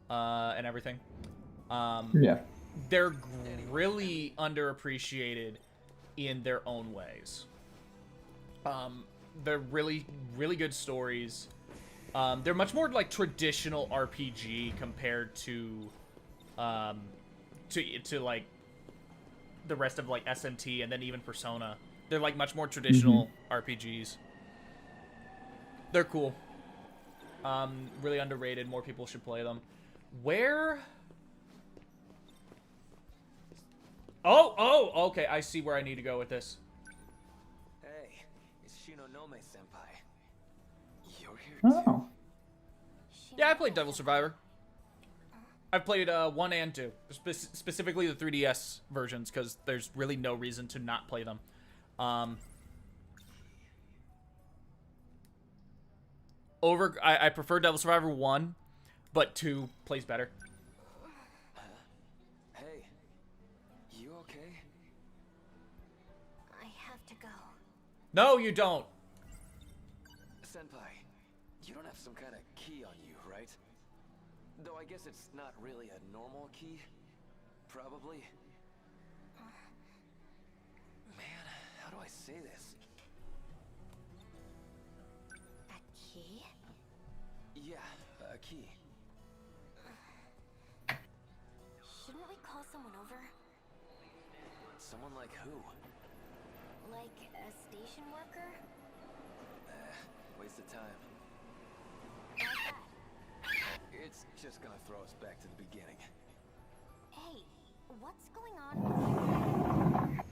and everything. Yeah. They're really underappreciated in their own ways. They're really, really good stories. They're much more like traditional RPG compared to like the rest of like SMT and then even Persona. They're like much more traditional RPGs. They're cool. Really underrated. More people should play them. Where? Oh, okay. I see where I need to go with this. Hey, it's Shinonome Senpai. You're here too. Oh. Yeah, I played Devil Survivor. I've played 1 and 2, specifically the 3DS versions, because there's really no reason to not play them. I prefer Devil Survivor 1, but 2 plays better. Hey, you okay? I have to go. No, you don't. Senpai, you don't have some kind of key on you, right? Though I guess it's not really a normal key. Probably. Man, how do I say this? A key? Yeah, a key. Shouldn't we call someone over? Someone like who? Like a station worker? Waste of time. Why's that? It's just gonna throw us back to the beginning. Hey, what's going on?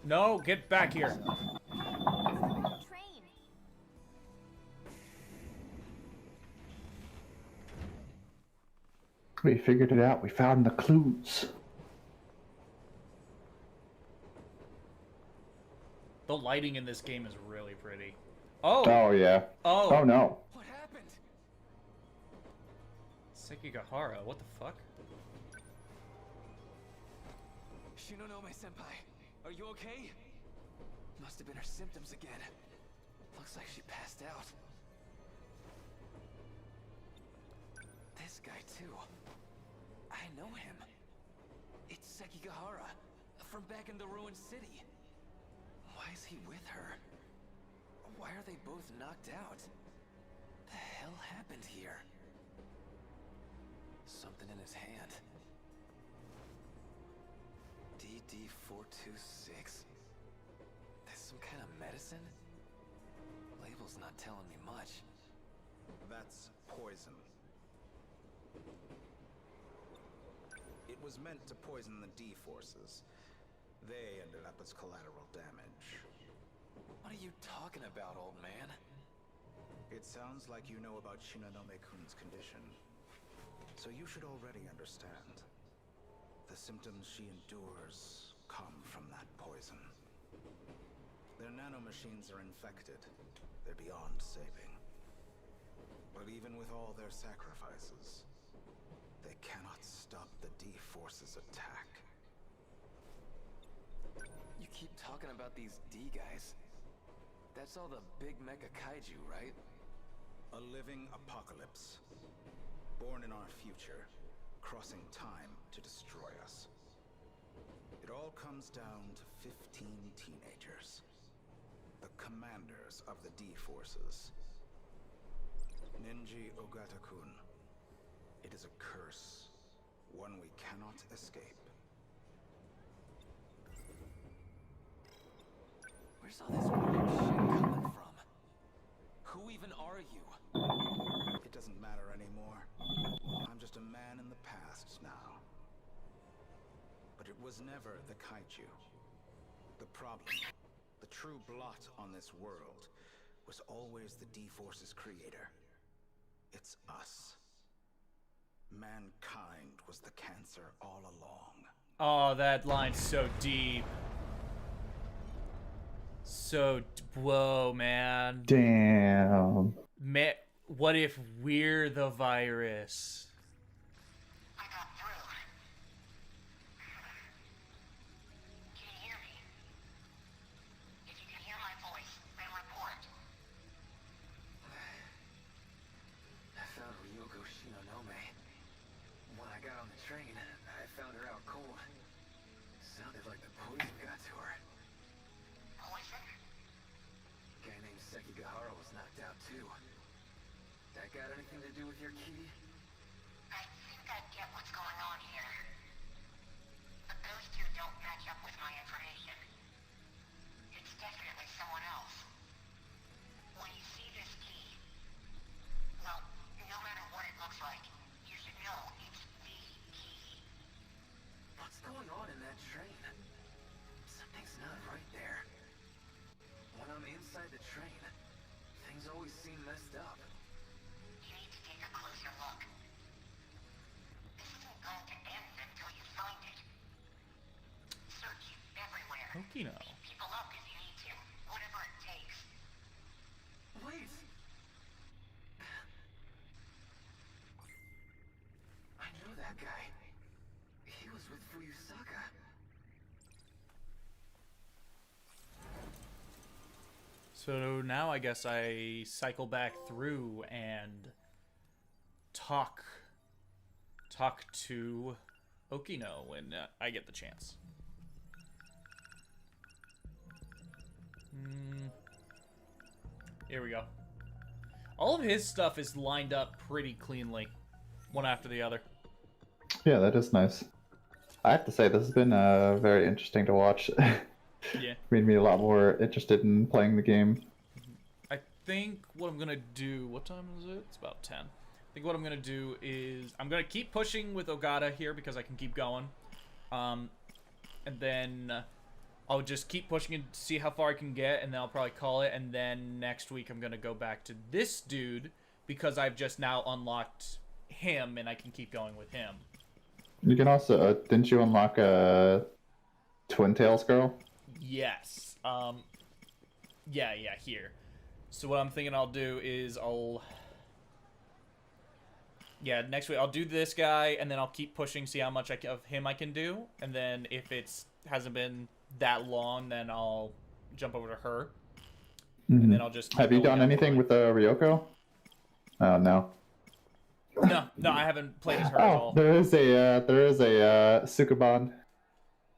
No, get back here. Train. We figured it out. We found the clues. The lighting in this game is really pretty. Oh. Oh, yeah. Oh. Oh, no. What happened? Sekigahara, what the fuck? Shinonome Senpai, are you okay? Must have been her symptoms again. Looks like she passed out. This guy too. I know him. It's Sekigahara, from back in the ruined city. Why is he with her? Why are they both knocked out? The hell happened here? Something in his hand. DD426. That's some kind of medicine? Label's not telling me much. That's poison. It was meant to poison the D-forces. They ended up as collateral damage. What are you talking about, old man? It sounds like you know about Shinonome-kun's condition. So you should already understand. The symptoms she endures come from that poison. Their nanomachines are infected. They're beyond saving. But even with all their sacrifices, They cannot stop the D-Force's attack. You keep talking about these D guys. That's all the big mecha kaiju, right? A living apocalypse. Born in our future, crossing time to destroy us. It all comes down to 15 teenagers. The commanders of the D-Forces. Ninji Ogata-kun. It is a curse. One we cannot escape. Where's all this weird shit coming from? Who even are you? It doesn't matter anymore. I'm just a man in the past now. But it was never the kaiju. The problem, the true blot on this world, was always the D-Force's creator. It's us. Mankind was the cancer all along. Oh, that line's so deep. Whoa, man. Damn. What if we're the virus? I got through. Can you hear me? If you can hear my voice, then report. I found Ryoko Shinonome. When I got on the train, I found her out cold. Sounded like the poison got to her. Poison? A guy named Sekigahara was knocked out too. That got anything to do with your key? I think I get what's going on here. But those two don't match up with my information. It's definitely someone else. When you see this key, well, no matter what it looks like, you should know it's the key. What's going on in that train? Something's not right there. When I'm inside the train, things always seem messed up. You need to take a closer look. This isn't going to end until you find it. Search everywhere. Okino. Beat people up if you need to. Whatever it takes. Wait! I know that guy. He was with Fuyusaka. So now I guess I cycle back through and talk to Okino when I get the chance. Here we go. All of his stuff is lined up pretty cleanly, one after the other. Yeah, that is nice. I have to say, this has been very interesting to watch. Yeah. Made me a lot more interested in playing the game. I think what I'm gonna do. What time is it? It's about 10. I think what I'm gonna do is I'm gonna keep pushing with Ogata here because I can keep going, and then I'll just keep pushing and see how far I can get, and then I'll probably call it. And then next week I'm gonna go back to this dude because I've just now unlocked him, and I can keep going with him. You can also didn't you unlock a Twin Tails girl? Yes. Yeah, here. So what I'm thinking I'll do is next week I'll do this guy, and then I'll keep pushing, see how much of him I can do, and then if it hasn't been that long, then I'll jump over to her, and then I'll just keep Have you going done down the anything line. with Ryoko? Oh no. No, I haven't played as her at all. There is a Sukuban,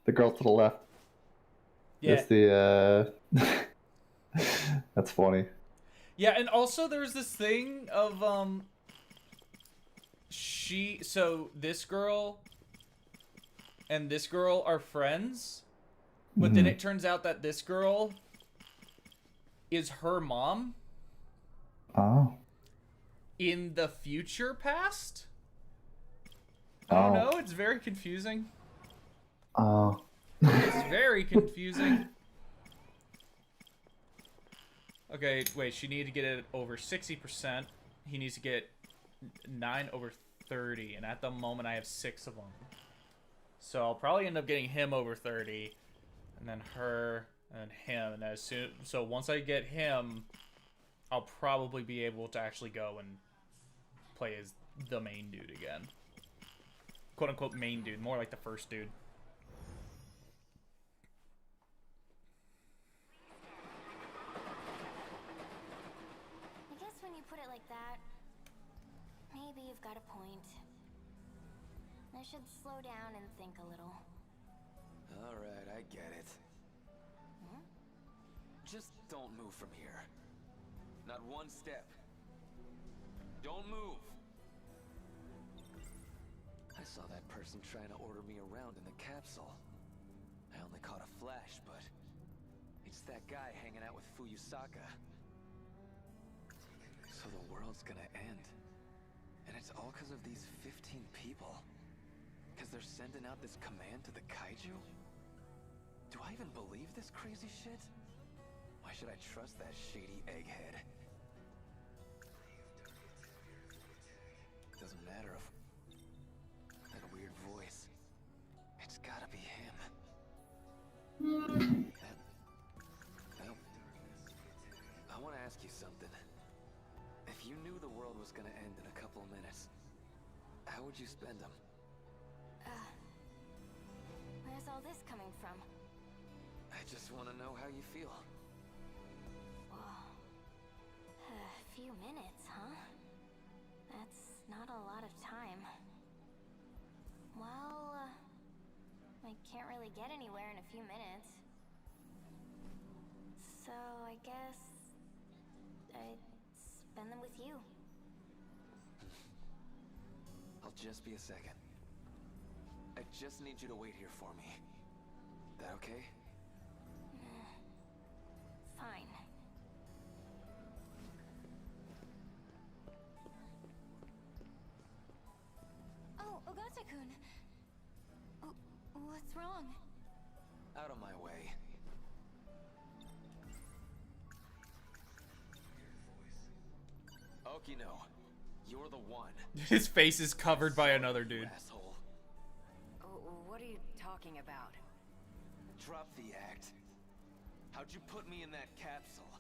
the girl to the left. Yeah. It's the that's funny. Yeah, and also there's this thing of this girl and this girl are friends, but then it turns out that this girl is her mom Oh. in the future past. I don't know, it's very confusing. Oh. It's very confusing. Okay, wait, she needed to get it over 60%. He needs to get 9 over 30, and at the moment I have 6 of them. So I'll probably end up getting him over 30, and then her, and then him, and so once I get him, I'll probably be able to actually go and play as the main dude again. quote-unquote main dude, more like the first dude. I guess when you put it like that, maybe you've got a point. I should slow down and think a little. Alright, I get it. Hmm? Just don't move from here. Not one step. Don't move! I saw that person trying to order me around in the capsule. I only caught a flash, but it's that guy hanging out with Fuyusaka. So the world's gonna end. And it's all because of these 15 people. Because they're sending out this command to the kaiju? Do I even believe this crazy shit? Why should I trust that shady egghead? Doesn't matter if... That weird voice. It's gotta be him. I want to ask you something. If you knew the world was gonna end in a couple of minutes, how would you spend them? Where's all this coming from? I just want to know how you feel. Whoa. A few minutes, huh? That's not a lot of time. Well, I can't really get anywhere in a few minutes. So I guess I'd spend them with you. I'll just be a second. I just need you to wait here for me. That okay? Fine. Oh, Ogata-kun. Oh, what's wrong? Out of my way. Okino, you're the one. His face is covered by another dude. Asshole. Oh, what are you talking about? Drop the act. How'd you put me in that capsule?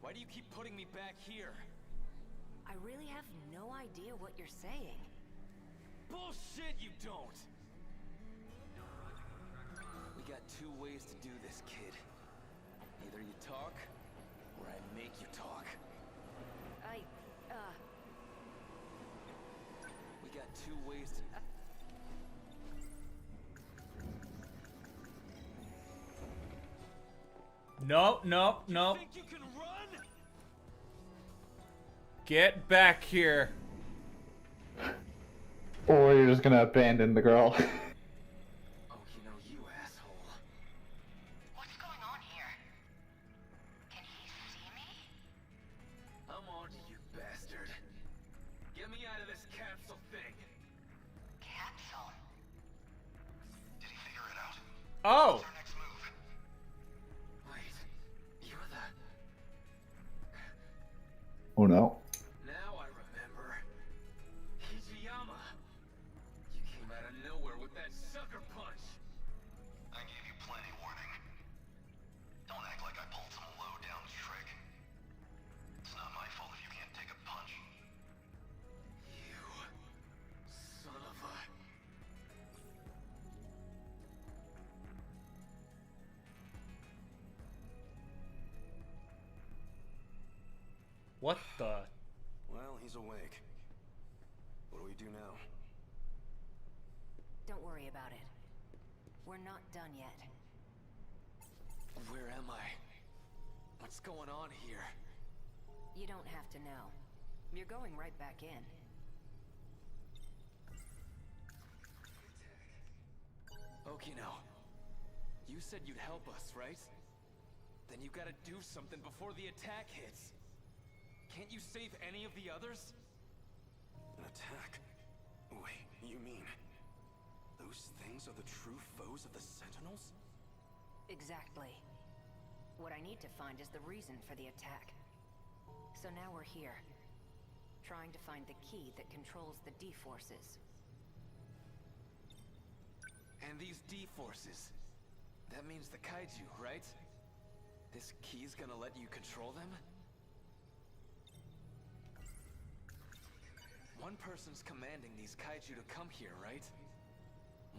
Why do you keep putting me back here? I really have no idea what you're saying. Bullshit, you don't! We got two ways to do this, kid. Either you talk, or I make you talk. We got two ways to... Nope, nope, nope. Think you can run? Get back here. Or you're just gonna abandon the girl. Okino, you asshole. What's going on here? Can he see me? I'm on to you, bastard. Get me out of this capsule thing. Capsule? Did he figure it out? Oh. What's our next move? Wait, you're the... Oh no. Now I remember. Hijiyama. You came out of nowhere with that sucker punch. I gave you plenty warning. Don't act like I pulled some low-down trick. It's not my fault if you can't take a punch. You son of a... What the? Well, he's awake. What do we do now? Don't worry about it. We're not done yet. Where am I? What's going on here? You don't have to know. You're going right back in. Okino, you said you'd help us, right? Then you gotta do something before the attack hits. Can't you save any of the others? An attack? Wait, you mean... those things are the true foes of the Sentinels? Exactly. What I need to find is the reason for the attack. So now we're here, trying to find the key that controls the D-forces. And these D-forces, that means the kaiju, right? This key's gonna let you control them? One person's commanding these kaiju to come here, right?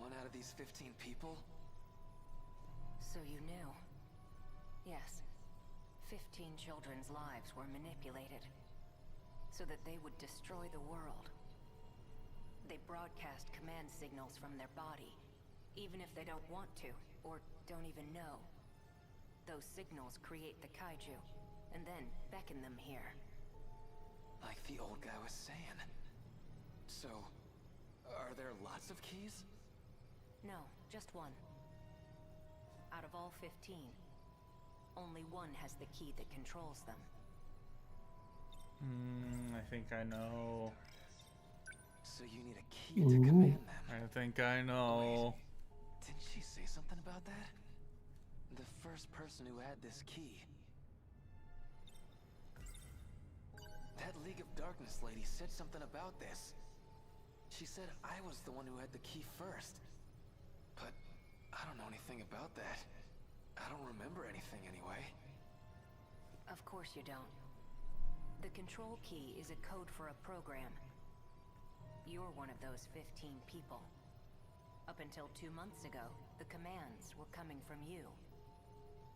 One out of these 15 people? So you knew. Yes. 15 children's lives were manipulated so that they would destroy the world. They broadcast command signals from their body, even if they don't want to, or don't even know. Those signals create the kaiju, and then beckon them here. Like the old guy was saying. So, are there lots of keys? No, just one. Out of all 15, only one has the key that controls them. I think I know. So you need a key to command them. I think I know. Wait, didn't she say something about that? The first person who had this key. That League of Darkness lady said something about this. She said I was the one who had the key first. But I don't know anything about that. I don't remember anything anyway. Of course you don't. The control key is a code for a program. You're one of those 15 people. Up until 2 months ago, the commands were coming from you.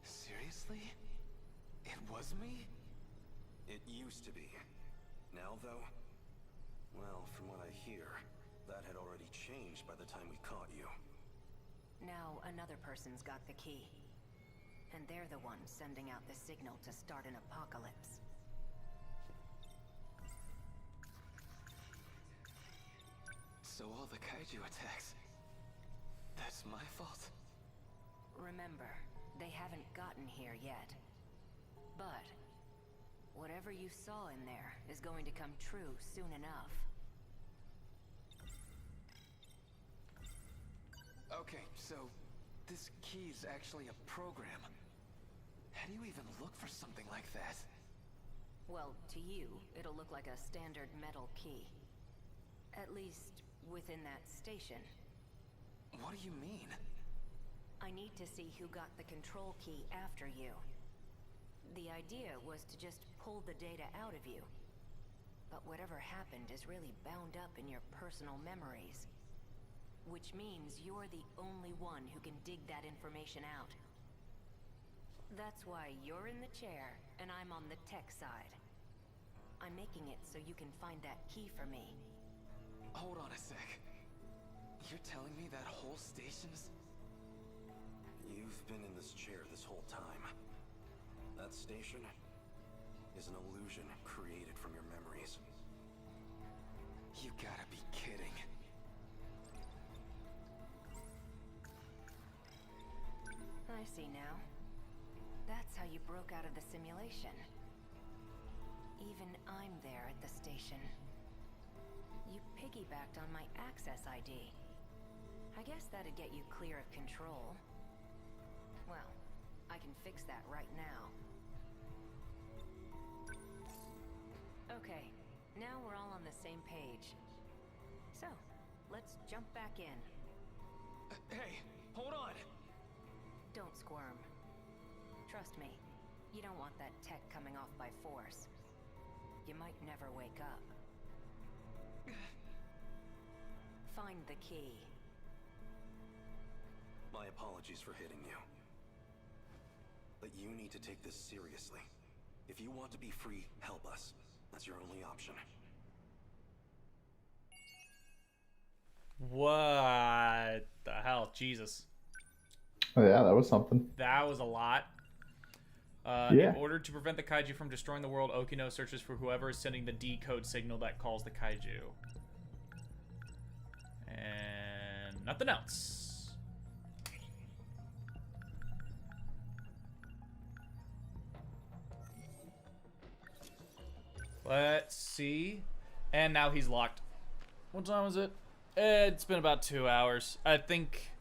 Seriously? It was me? It used to be. Now, though? Well, from what I hear, that had already changed by the time we caught you. Now another person's got the key. And they're the ones sending out the signal to start an apocalypse. So all the kaiju attacks... that's my fault? Remember, they haven't gotten here yet. But whatever you saw in there is going to come true soon enough. Okay, so this key's actually a program. How do you even look for something like that? Well, to you, it'll look like a standard metal key. At least, within that station. What do you mean? I need to see who got the control key after you. The idea was to just pull the data out of you. But whatever happened is really bound up in your personal memories. Which means you're the only one who can dig that information out. That's why you're in the chair, and I'm on the tech side. I'm making it so you can find that key for me. Hold on a sec. You're telling me that whole station's... You've been in this chair this whole time. That station is an illusion created from your memories. You gotta be kidding. I see now. That's how you broke out of the simulation. Even I'm there at the station. You piggybacked on my access ID. I guess that'd get you clear of control. Well, I can fix that right now. Okay, now we're all on the same page. So, let's jump back in. Hey, hold on! Don't squirm. Trust me, you don't want that tech coming off by force. You might never wake up. Find the key. My apologies for hitting you. But you need to take this seriously. If you want to be free, help us. That's your only option. What the hell? Jesus. Oh, yeah, that was something. That was a lot. Yeah. In order to prevent the kaiju from destroying the world, Okino searches for whoever is sending the decode signal that calls the kaiju. And nothing else. Let's see. And now he's locked. What time is it? It's been about 2 hours. I think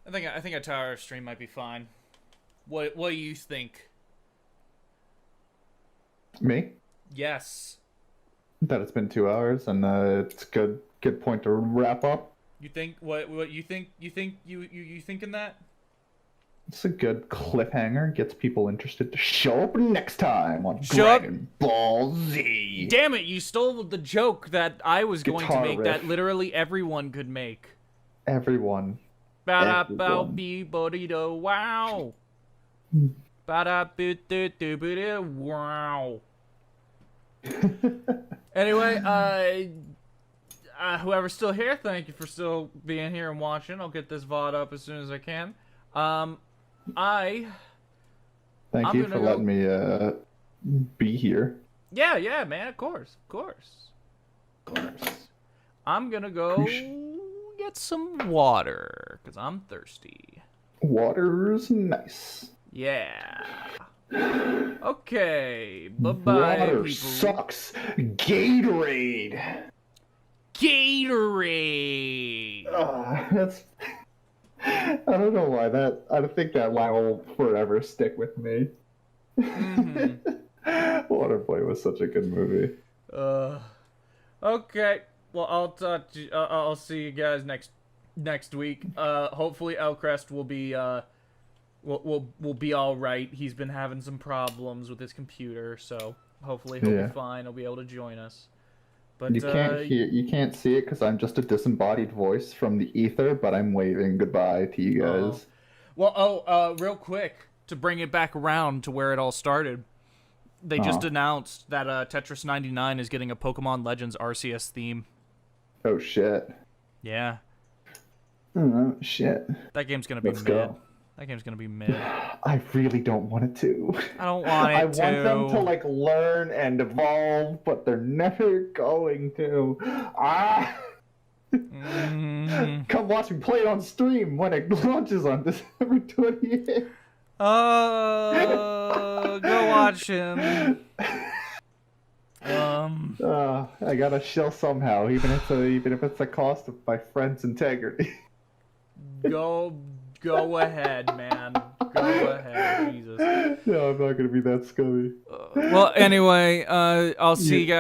a 2-hour stream might be fine. What do you think? Me? Yes. That it's been 2 hours, and it's good point to wrap up. You think what you think you thinking that? It's a good cliffhanger. Gets people interested to show up next time on Show up- Dragon Ball Z. Damn it, you stole the joke that I was going to Guitar make riff. that literally everyone could make. Everyone. Ba-da-bow-bee-bo-dee-do, wow. Ba-da-boo-doo-doo-boo-doo, wow. Anyway, whoever's still here, thank you for still being here and watching. I'll get this VOD up as soon as I can. Thank I'm you gonna for go- letting me be here. Yeah, man, of course. I'm gonna go get some water, because I'm thirsty. Water's nice. Yeah. Okay, bye-bye, Water people. sucks. Gatorade. Gatorade! That's. I don't know why that. I think that line will forever stick with me. Waterboy was such a good movie. Okay. Well, I'll see you guys next week. Hopefully Elcrest will be will be all right. He's been having some problems with his computer, so hopefully he'll be fine. He'll be able to join us. But You can't see it because I'm just a disembodied voice from the ether, but I'm waving goodbye to you guys. Well, real quick, to bring it back around to where it all started, they just announced that Tetris 99 is getting a Pokemon Legends Arceus theme. Oh shit. Yeah. Oh shit. That game's gonna be Let's mid. go. That game's gonna be mid. I really don't want it to. I don't want it to. I want them to like learn and evolve, but they're never going to. Come watch me play it on stream when it launches on December 28th. Go watch him. I gotta shill somehow, even if it's a cost of my friend's integrity. Go ahead, man. Go ahead, Jesus. No, I'm not gonna be that scummy. Well, anyway, I'll see you guys.